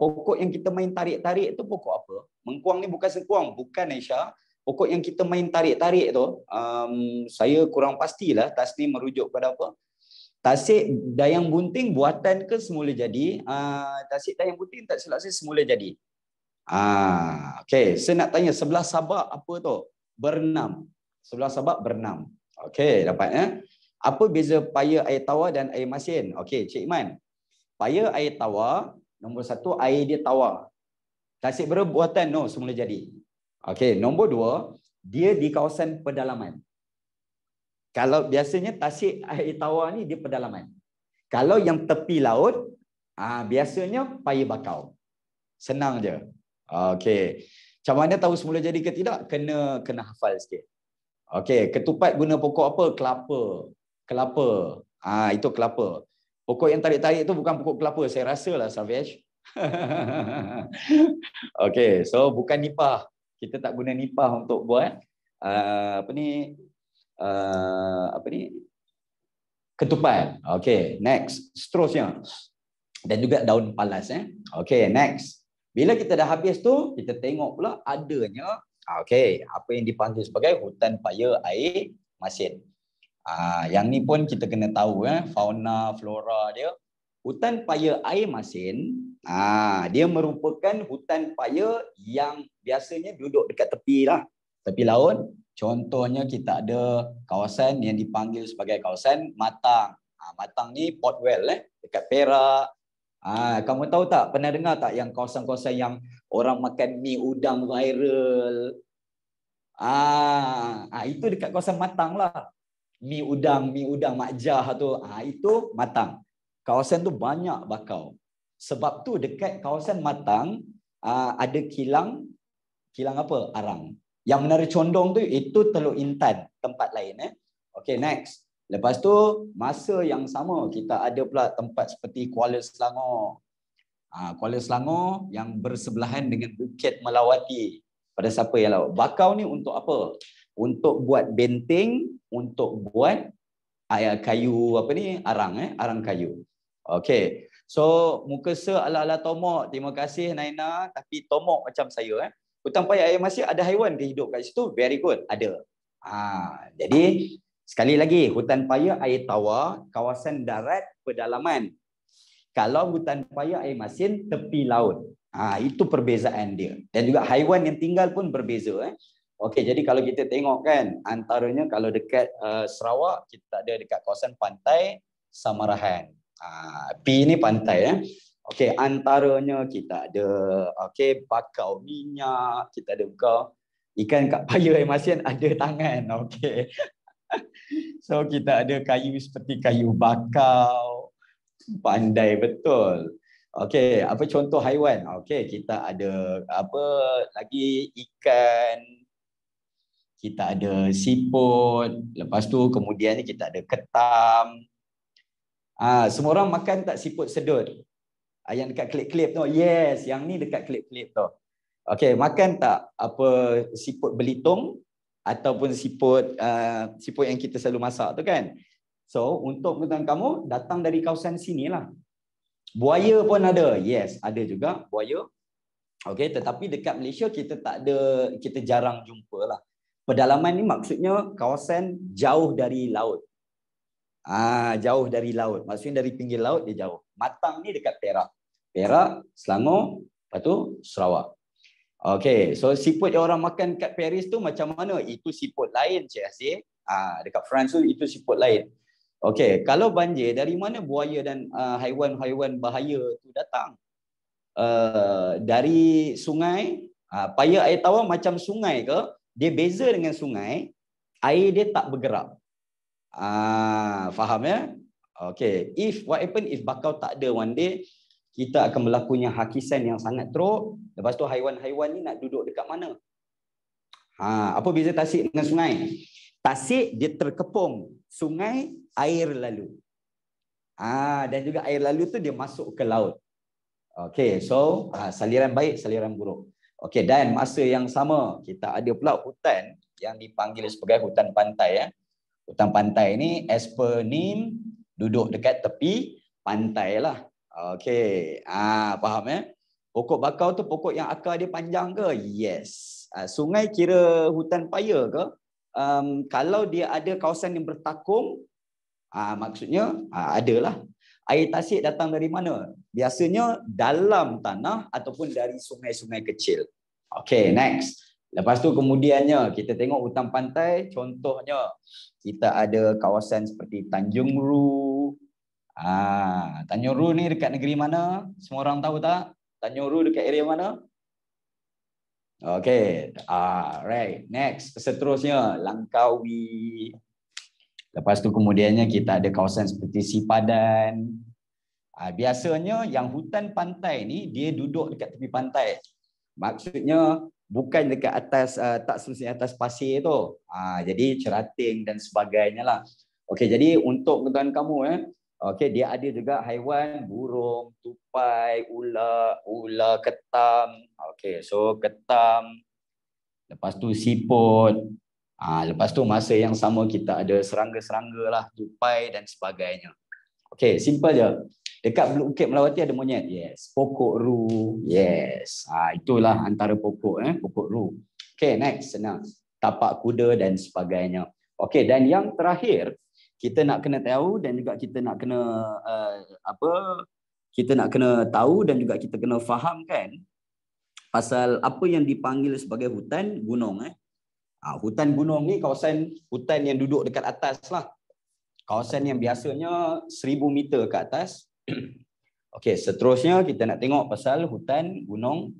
Pokok yang kita main tarik-tarik tu pokok apa? Mengkuang ni bukan sengkuang, bukan Aisyah. Pokok yang kita main tarik-tarik tu, saya kurang pastilah tasni merujuk pada apa. Tasik Dayang Bunting buatan ke semula jadi? Tasik Dayang Bunting tak silap saya semula jadi. Okey, saya nak tanya sebelah Sabak apa tu? berenam. Sebelah sabak berenam. Okey, dapat ya. Apa beza paya air tawar dan air masin? Okey, Cik Iman. Paya air tawar, nombor satu, air dia tawar. Tasik Bera buatan no semula jadi. Okey, nombor dua, dia di kawasan pedalaman. Kalau biasanya tasik air tawar ni dia pedalaman. Kalau yang tepi laut, biasanya paya bakau. Senang je. Okey. Macam mana tahu semula jadi ke tidak? Kena hafal sikit. Okey, ketupat guna pokok apa? Kelapa. Itu kelapa. Pokok yang tarik-tarik tu bukan pokok kelapa, saya rasalah Salvage. Okey, so bukan nipah. Kita tak guna nipah untuk buat ketupat. Okey, next. Seterusnya. Dan juga daun palas Okey, next. Bila kita dah habis tu, kita tengok pula adanya apa yang dipanggil sebagai hutan paya air masin. Yang ni pun kita kena tahu fauna flora dia. Hutan paya air masin, dia merupakan hutan paya yang biasanya duduk dekat tepi lah, tepi laut. Contohnya kita ada kawasan yang dipanggil sebagai kawasan Matang. Matang ni Port Well dekat Perak. Kamu tahu tak, pernah dengar tak yang kawasan-kawasan yang orang makan mi udang viral? Itu dekat kawasan Matang lah. Mi udang Mak Jah tu, itu Matang. Kawasan tu banyak bakau. Sebab tu dekat kawasan Matang ada kilang apa? Arang. Yang Menara Condong tu itu Teluk Intan, tempat lain Okey, next. Lepas tu masa yang sama kita ada pula tempat seperti Kuala Selangor. Kuala Selangor yang bersebelahan dengan Bukit Melawati. Pada siapa yang laut. Bakau ni untuk apa? Untuk buat benteng, untuk buat kayu arang kayu. Okey. So muka ala-ala tomok. Terima kasih Naina, tapi tomok macam saya Hutan paya air masin ada haiwan ke hidup kat situ? Very good, ada. Jadi sekali lagi, hutan paya air tawar, kawasan darat pedalaman. Kalau hutan paya air masin, tepi laut. Itu perbezaan dia. Dan juga haiwan yang tinggal pun berbeza. Okey, jadi kalau kita tengok kan, antaranya kalau dekat Sarawak, kita ada dekat kawasan pantai Samarahan. P ni pantai Okey, antaranya kita ada bakau minyak, kita ada bakau ikan kat paya air masin ada tangan. Okey. So kita ada kayu seperti kayu bakau. Pandai betul. Okey, apa contoh haiwan? Okey, kita ada apa lagi, ikan. Kita ada siput. Lepas tu kemudian ni kita ada ketam. Semua orang makan tak siput sedut? Yang dekat klip-klip tu. Yes, yang ni dekat klip-klip tu. Okey, makan tak apa siput belitung ataupun siput yang kita selalu masak tu kan? So, untuk pengetahuan kamu, datang dari kawasan sinilah. Buaya pun ada. Yes, ada juga buaya. Okey, tetapi dekat Malaysia kita tak ada, kita jarang jumpa lah. Pedalaman ni maksudnya kawasan jauh dari laut. Jauh dari laut. Maksudnya dari pinggir laut dia jauh. Matang ni dekat Perak. Perak, Selangor, lepas tu Sarawak. Okey, so siput yang orang makan kat Paris tu macam mana? Itu siput lain, Cik Asyik. Dekat France tu itu siput lain. Okey, kalau banjir, dari mana buaya dan haiwan-haiwan bahaya tu datang? Dari sungai. Paya air tawar macam sungai ke? Dia beza dengan sungai, air dia tak bergerak. Faham ya? Okey, what happen if bakau tak ada one day, kita akan berlakunya hakisan yang sangat teruk. Lepas tu haiwan-haiwan ni nak duduk dekat mana? Apa beza tasik dengan sungai? Tasik dia terkepung, sungai air lalu. Dan juga air lalu tu dia masuk ke laut. Okey, so saliran baik, saliran buruk. Okey, dan masa yang sama kita ada pula hutan yang dipanggil sebagai hutan pantai. Hutan pantai ni as per name duduk dekat tepi pantai lah. Okey, faham ya? Pokok bakau tu pokok yang akar dia panjang ke? Yes. Sungai kira hutan paya ke? Kalau dia ada kawasan yang bertakung, maksudnya adalah. Air tasik datang dari mana? Biasanya dalam tanah ataupun dari sungai-sungai kecil. Okey, next. Lepas tu kemudiannya kita tengok hutan pantai, contohnya kita ada kawasan seperti Tanjung Ru. Tanjung Ru ni dekat negeri mana? Semua orang tahu tak? Tanjung Ru dekat area mana? Okay, right. Next, seterusnya Langkawi. Lepas tu kemudiannya kita ada kawasan seperti Sipadan. Biasanya yang hutan pantai ni dia duduk dekat tepi pantai. Maksudnya bukan dekat atas, tak semestinya atas pasir tu. Jadi cerating dan sebagainya lah. Okey, jadi untuk pengetahuan kamu okey, dia ada juga haiwan, burung, tupai, ular ketam. Okey, so ketam. Lepas tu siput. Lepas tu masa yang sama kita ada serangga-serangga lah, tupai dan sebagainya. Okey, simple je. Dekat Bukit Melawati ada monyet. Yes. Pokok ru. Yes. Itulah antara pokok. Pokok ru. Okay, next. Senang. Tapak kuda dan sebagainya. Okay, dan yang terakhir, kita nak kena tahu dan juga kita nak kena kita nak kena tahu dan juga kita kena fahamkan pasal apa yang dipanggil sebagai hutan gunung. Hutan gunung ni kawasan hutan yang duduk dekat atas lah. Kawasan yang biasanya 1000 meter ke atas. Okey, seterusnya kita nak tengok pasal hutan gunung.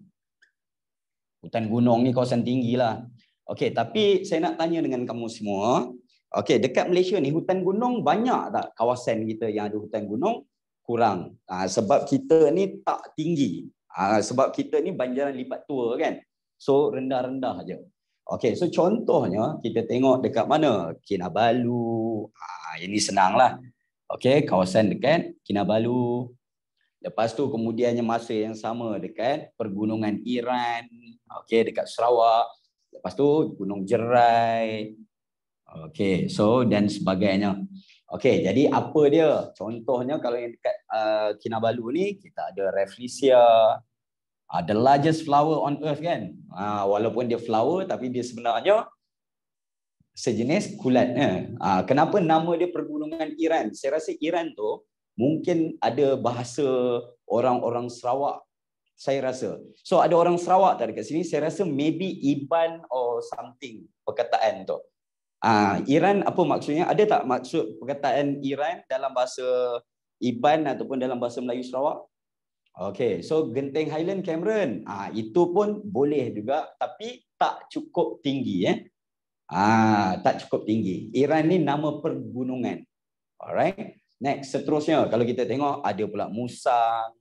Hutan gunung ni kawasan tinggi lah. Okey, tapi saya nak tanya dengan kamu semua. Okey, dekat Malaysia ni hutan gunung banyak tak kawasan kita yang ada hutan gunung? Kurang. Sebab kita ni tak tinggi. Sebab kita ni banjaran lipat tua kan. So rendah-rendah je. Okey, so contohnya kita tengok dekat mana? Kinabalu. Ini senang lah. Okey, kawasan dekat Kinabalu. Lepas tu kemudiannya masa yang sama dekat Pergunungan Iran. Okey, dekat Sarawak. Lepas tu Gunung Jerai. Okey, so dan sebagainya. Okey, jadi apa dia? Contohnya kalau yang dekat Kinabalu ni kita ada Rafflesia. The largest flower on earth kan. Walaupun dia flower tapi dia sebenarnya sejenis kulat. Kenapa nama dia Pergunungan Iran? Saya rasa Iran tu mungkin ada bahasa orang-orang Sarawak. Saya rasa. So ada orang Sarawak tak dekat sini? Saya rasa maybe Iban or something perkataan tu. Iran apa maksudnya? Ada tak maksud perkataan Iran dalam bahasa Iban ataupun dalam bahasa Melayu Sarawak? Okay, so Genting Highland Cameron. Itu pun boleh juga tapi tak cukup tinggi. Tak cukup tinggi. Iran ni nama pergunungan. Alright. Next, seterusnya kalau kita tengok ada pula musang,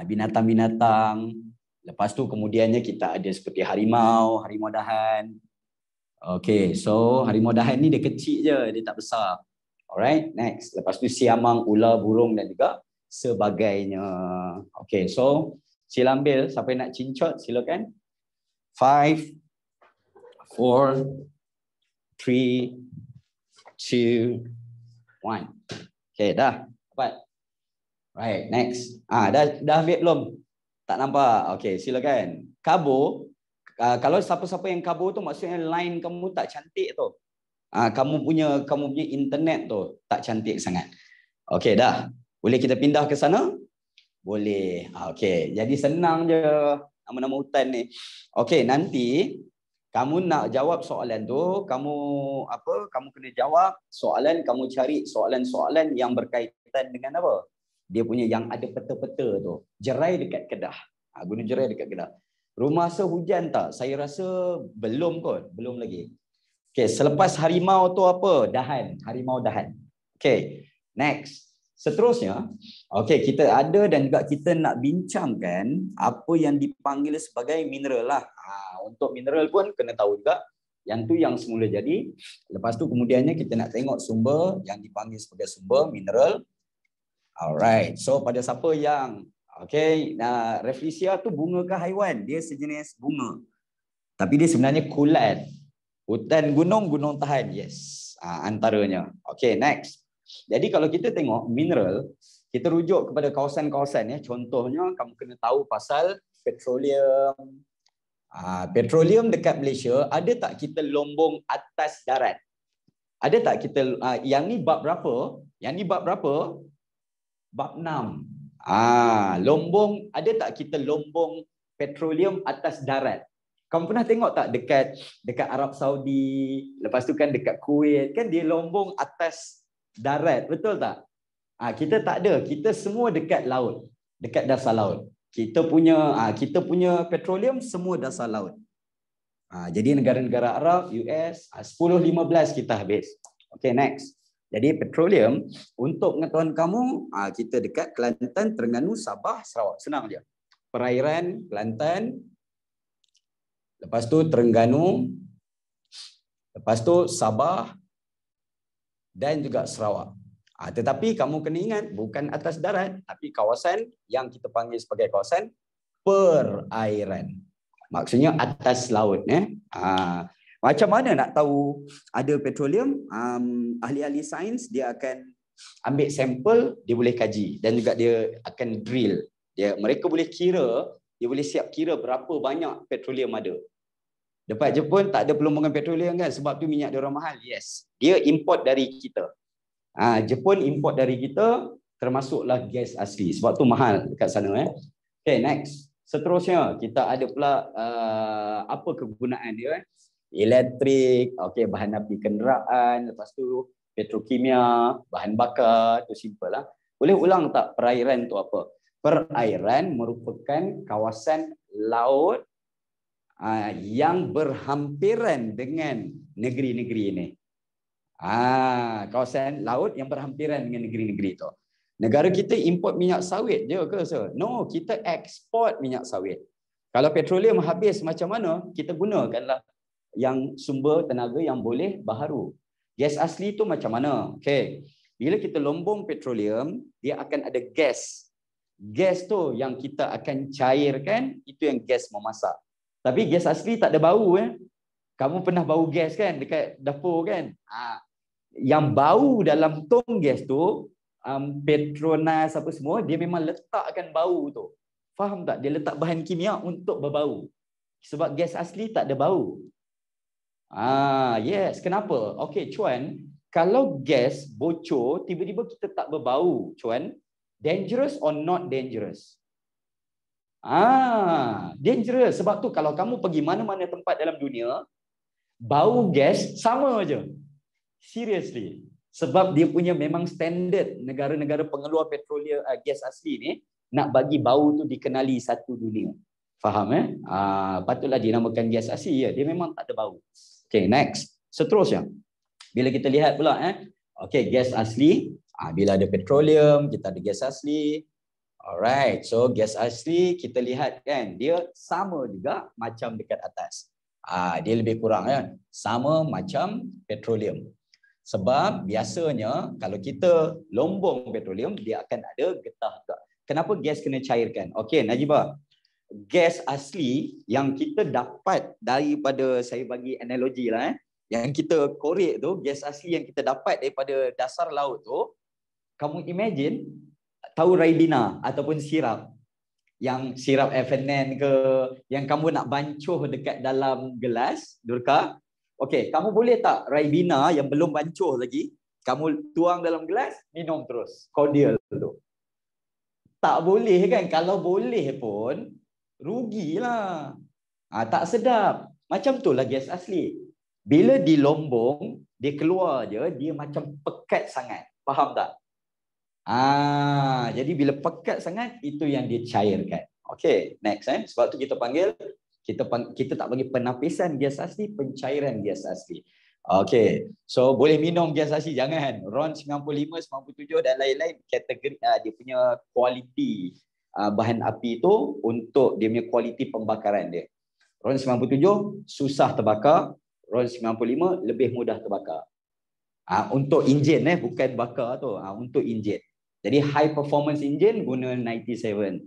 binatang-binatang. Lepas tu kemudiannya kita ada seperti harimau dahan. Okay, so harimau dahan ni dia kecil je, dia tak besar. Alright, next. Lepas tu siamang, ular, burung dan juga sebagainya. Okay, so sila ambil. Siapa yang nak cincot, silakan. 5, 4, 3, 2, 1. Okay, dah. Dapat. Right, next. Dah ambil belum? Tak nampak? Okay, silakan. Kabur. Kalau siapa-siapa yang kabur tu maksudnya line kamu tak cantik tu. Kamu punya internet tu tak cantik sangat. Okay, dah. Boleh kita pindah ke sana? Boleh. Okay, jadi senang je nama-nama hutan ni. Okay, nanti kamu nak jawab soalan tu, kamu kena jawab soalan, kamu cari soalan-soalan yang berkaitan dengan apa? Dia punya yang ada peta-peta tu. Jerai dekat Kedah. Gunung Jerai dekat Kedah. Rumah sehujan tak? Saya rasa belum kot, belum lagi. Okey, selepas harimau tu apa? Dahan, harimau dahan. Okey, next. Seterusnya, okey, kita ada dan juga kita nak bincangkan apa yang dipanggil sebagai mineral lah. Untuk mineral pun kena tahu juga. Yang tu yang semula jadi. Lepas tu kemudiannya kita nak tengok sumber yang dipanggil sebagai sumber mineral. Alright, so pada siapa yang Rafflesia tu bunga ke haiwan? Dia sejenis bunga. Tapi dia sebenarnya kulat. Hutan gunung tahan. Yes, antaranya. Okay, next. Jadi kalau kita tengok mineral, kita rujuk kepada kawasan-kawasan. Contohnya kamu kena tahu pasal petroleum. Petroleum dekat Malaysia, ada tak kita lombong atas darat? Ada tak kita, yang ni bab berapa? Yang ni bab berapa? Bab 6. Lombong, ada tak kita lombong petroleum atas darat? Kamu pernah tengok tak dekat Arab Saudi, lepas tu kan dekat Kuwait, kan dia lombong atas darat, betul tak? Kita tak ada, kita semua dekat laut, dekat dasar laut. Kita punya petroleum semua dasar laut. Jadi negara-negara Arab, US, 10-15 kita habis. Okay, next. Jadi petroleum, untuk pengetahuan kamu, kita dekat Kelantan, Terengganu, Sabah, Sarawak. Senang je. Perairan Kelantan, lepas tu Terengganu, lepas tu Sabah dan juga Sarawak. Tetapi kamu kena ingat, bukan atas darat, tapi kawasan yang kita panggil sebagai kawasan perairan. Maksudnya atas laut. Macam mana nak tahu ada petroleum? Ahli-ahli sains dia akan ambil sampel, dia boleh kaji dan juga dia akan drill. Mereka boleh kira, dia boleh siap kira berapa banyak petroleum ada. Dekat Jepun tak ada pelumbangan petroleum kan, sebab tu minyak dia orang mahal. Yes, dia import dari kita. Jepun import dari kita, termasuklah gas asli. Sebab tu mahal dekat sana. Okay, next. Seterusnya kita ada pula apa kegunaan dia? Elektrik, okay, bahan api kenderaan, lepas tu petrokimia, bahan bakar, tu simple lah. Boleh ulang tak perairan tu apa? Perairan merupakan kawasan laut yang berhampiran dengan negeri-negeri ini. Kawasan laut yang berhampiran dengan negeri-negeri itu. Negara kita import minyak sawit je ke? No, kita ekspor minyak sawit. Kalau petroleum habis macam mana? Kita gunakanlah yang sumber tenaga yang boleh baharu. Gas asli tu macam mana? Okay. Bila kita lombong petroleum, dia akan ada gas. Gas tu yang kita akan cairkan, itu yang gas memasak. Tapi gas asli tak ada bau. Kamu pernah bau gas kan dekat dapur kan? Yang bau dalam tong gas tu, Petronas apa semua, dia memang letakkan bau tu. Faham tak? Dia letak bahan kimia untuk berbau. Sebab gas asli tak ada bau. Yes. Kenapa? Okey, Chuan, kalau gas bocor, tiba-tiba kita tak berbau, Chuan, dangerous or not dangerous? Dangerous. Sebab tu kalau kamu pergi mana-mana tempat dalam dunia, bau gas sama aja. Seriously. Sebab dia punya memang standard negara-negara pengeluar petroleum gas asli ni nak bagi bau tu dikenali satu dunia. Faham patutlah dinamakan gas asli dia memang tak ada bau. Okay, next. Seterusnya. Bila kita lihat pula okay, gas asli, bila ada petroleum, kita ada gas asli. Alright. So gas asli kita lihat kan, dia sama juga macam dekat atas. Dia lebih kurang sama macam petroleum. Sebab biasanya kalau kita lombong petroleum, dia akan ada getah juga. Kenapa gas kena cairkan? Okey, Najibah. Gas asli yang kita dapat daripada, saya bagi analogi lah yang kita korek tu, gas asli yang kita dapat daripada dasar laut tu, kamu imagine, tahu Ribena ataupun sirap, yang sirap FNN ke, yang kamu nak bancuh dekat dalam gelas, Durka. Okey, kamu boleh tak Ribena yang belum bancuh lagi, kamu tuang dalam gelas, minum terus, cordial tu? Tak boleh kan? Kalau boleh pun, rugilah. Tak sedap. Macam tu lah gas asli. Bila dilombong, dia keluar je, dia macam pekat sangat. Faham tak? Jadi bila pekat sangat, itu yang dia cairkan. Okey, next. Sebab tu kita panggil, kita tak bagi penapisan gas asli, pencairan gas asli. Okey, so boleh minum gas asli, jangan. RON 95, 97 dan lain-lain kategori dia punya kualiti bahan api tu untuk dia punya kualiti pembakaran dia. RON 97 susah terbakar, RON 95 lebih mudah terbakar. Untuk enjin bukan bakar tu, untuk enjin. Jadi high performance engine guna 97.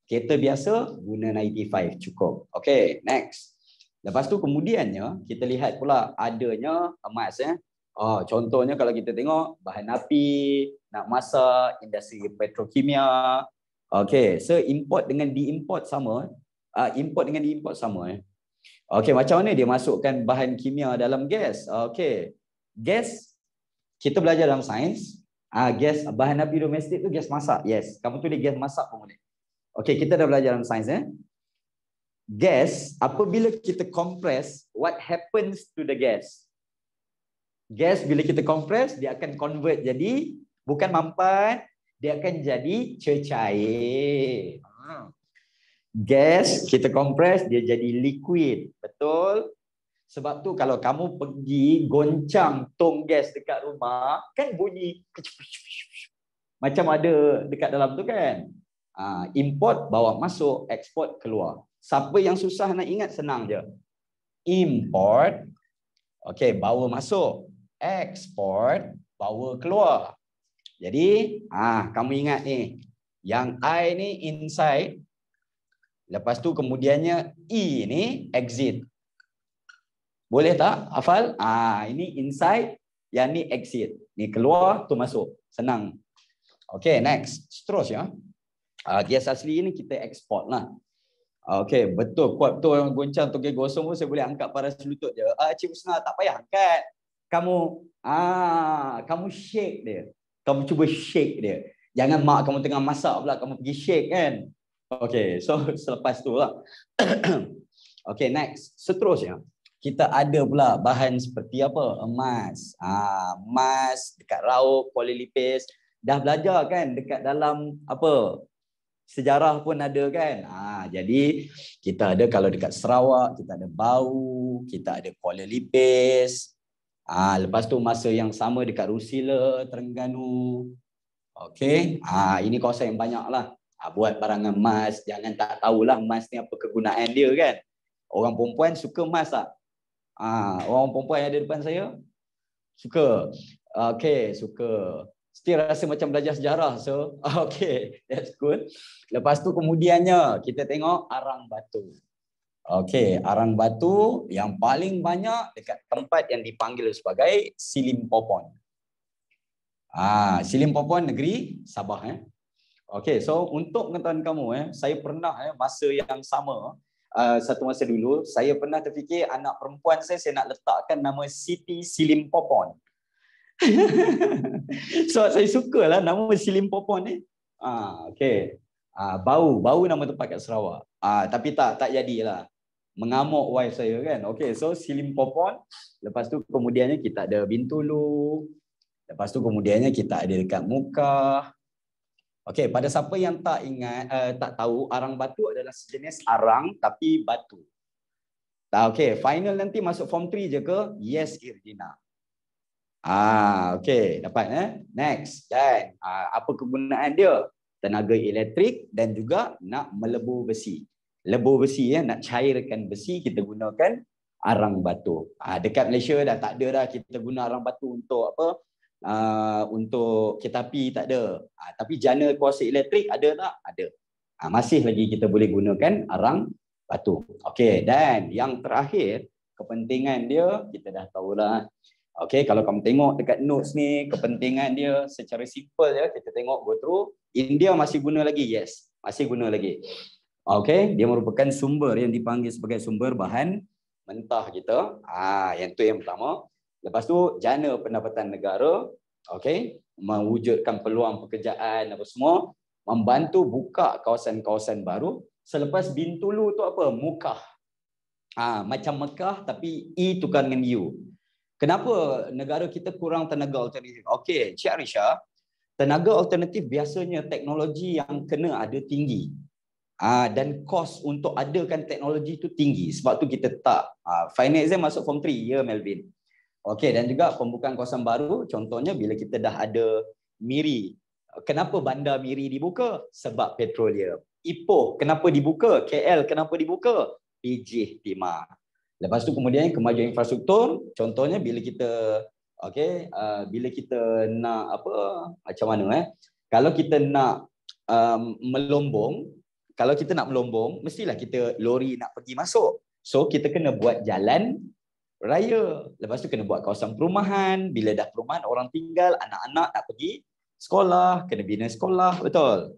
Kereta biasa guna 95 cukup. Okey, next. Lepas tu kemudiannya kita lihat pula adanya emas contohnya kalau kita tengok bahan api, nak masak, industri petrokimia. Okey, so import dengan diimport sama. Import dengan diimport sama. Okey, macam mana dia masukkan bahan kimia dalam gas? Okey. Gas kita belajar dalam sains, gas bahan api domestik tu gas masak. Yes, kamu tulis gas masak pun boleh. Okey, kita dah belajar dalam sains gas, apabila kita compress, what happens to the gas? Gas bila kita compress, dia akan convert jadi, bukan mampat, dia akan jadi cecair. Gas, kita compress, dia jadi liquid. Betul? Sebab tu kalau kamu pergi goncang tong gas dekat rumah, kan bunyi macam ada dekat dalam tu kan. Import bawa masuk, export keluar. Siapa yang susah nak ingat, senang je. Import, okey, bawa masuk. Export, bawa keluar. Jadi, kamu ingat ni, yang I ni inside, lepas tu kemudiannya E ni exit. Boleh tak hafal? Ini inside, yang ni exit. Ni keluar, tu masuk. Senang. Okay, next. Seterusnya. Gas asli ni kita export lah. Okay, betul. Kuat betul orang goncang toge gosong pun saya boleh angkat paras lutut je. Cik Husna, tak payah angkat. Kamu shake dia. Kamu cuba shake dia. Jangan mak kamu tengah masak pula, kamu pergi shake kan. Okay, so selepas tu lah. Okay, next. Seterusnya, kita ada pula bahan seperti apa? Emas. Emas dekat raup, polilipis. Dah belajar kan dekat dalam apa? Sejarah pun ada kan. Jadi kita ada kalau dekat Sarawak, kita ada bau, kita ada polilipis. Lepas tu masa yang sama dekat Rusila, Terengganu. Okey. Ini kawasan yang banyak lah. Buat barang emas. Jangan tak tahulah emas ni apa kegunaan dia kan. Orang perempuan suka emas tak? Orang perempuan yang ada depan saya? Suka. Okey, suka. Still rasa macam belajar sejarah. So, okay, that's good. Lepas tu kemudiannya, kita tengok arang batu. Okay, arang batu yang paling banyak dekat tempat yang dipanggil sebagai Silimpopon. Silimpopon negeri Sabah. Okay, so untuk pengetahuan kamu, saya pernah masa yang sama, satu masa dulu, saya pernah terfikir anak perempuan saya nak letakkan nama Siti Silimpopon. So saya sukalah nama Silimpopon ni. Okey. Bau nama tempat kat Sarawak. Tapi tak jadilah. Mengamuk wife saya kan. Okey, so Silimpopon. Lepas tu kemudiannya kita ada Bintulu. Lepas tu kemudiannya kita ada dekat Mukah. Okey, pada siapa yang tak ingat, tak tahu, arang batu adalah sejenis arang tapi batu. Okey, final nanti masuk form 3 je ke? Yes, Irjina. Okey, dapat Next. Dan apa kegunaan dia? Tenaga elektrik dan juga nak melebur besi. Lebur besi nak cairkan besi kita gunakan arang batu. Dekat Malaysia dah tak ada dah kita guna arang batu untuk apa? Untuk kereta api tak ada. Tapi jana kuasa elektrik ada tak? Ada. Masih lagi kita boleh gunakan arang batu. Okey, dan yang terakhir kepentingan dia kita dah tahulah. Okey, kalau kamu tengok dekat notes ni, kepentingan dia secara simple ya, kita tengok go through. India masih guna lagi? Yes, masih guna lagi. Okey, dia merupakan sumber yang dipanggil sebagai sumber bahan mentah kita. Yang tu yang pertama. Lepas tu jana pendapatan negara, okey, mewujudkan peluang pekerjaan apa semua, membantu buka kawasan-kawasan baru. Selepas Bintulu tu apa? Mukah. Macam Mekah tapi E tukar dengan U. Kenapa negara kita kurang tenaga alternatif? Okey, Cik Arisha, tenaga alternatif biasanya teknologi yang kena ada tinggi. Dan kos untuk adakan teknologi itu tinggi. Sebab tu kita tak. Final exam masuk form 3, ya Melvin. Okey, dan juga pembukaan kawasan baru, contohnya bila kita dah ada Miri. Kenapa bandar Miri dibuka? Sebab petroleum. Ipoh, kenapa dibuka? KL, kenapa dibuka? PJ Timah. Lepas tu kemudian kemajuan infrastruktur, contohnya bila kita bila kita nak apa macam mana kalau kita nak melombong, mestilah kita lori nak pergi masuk. So kita kena buat jalan raya. Lepas tu kena buat kawasan perumahan, bila dah perumahan orang tinggal, anak-anak nak pergi sekolah, kena bina sekolah, betul.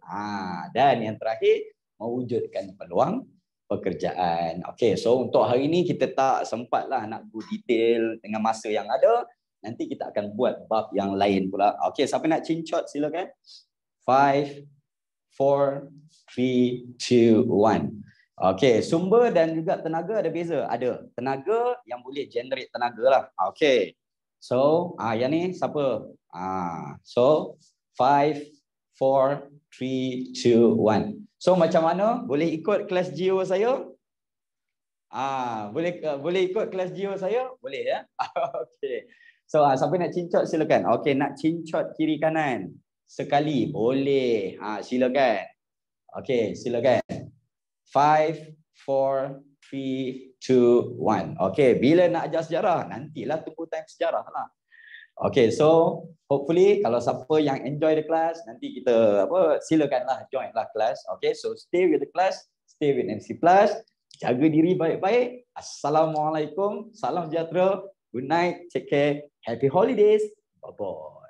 Dan yang terakhir mewujudkan peluang pekerjaan. Okey, so untuk hari ini kita tak sempatlah nak go detail dengan masa yang ada. Nanti kita akan buat bab yang lain pula. Okey, siapa nak screenshot silakan. 5, 4, 3, 2, 1. Okey, sumber dan juga tenaga ada beza. Ada tenaga yang boleh generate tenaga lah. Okey. So, yang ni siapa? So 5 4 3 2 1. So macam mana? Boleh ikut kelas Geo saya? Boleh ikut kelas Geo saya? Boleh ya? Okey. So, siapa nak cincot silakan. Okey, nak cincot kiri kanan sekali boleh. Silakan. Okey, silakan. 5 4 3 2 1. Okey, bila nak ajar sejarah? Nantilah tunggu time sejarah lah. Okay, so hopefully kalau siapa yang enjoy the class, nanti kita silakanlah join lah class. Okay, so stay with the class, stay with MC Plus, jaga diri baik-baik. Assalamualaikum, salam sejahtera, good night, take care, happy holidays, bye bye.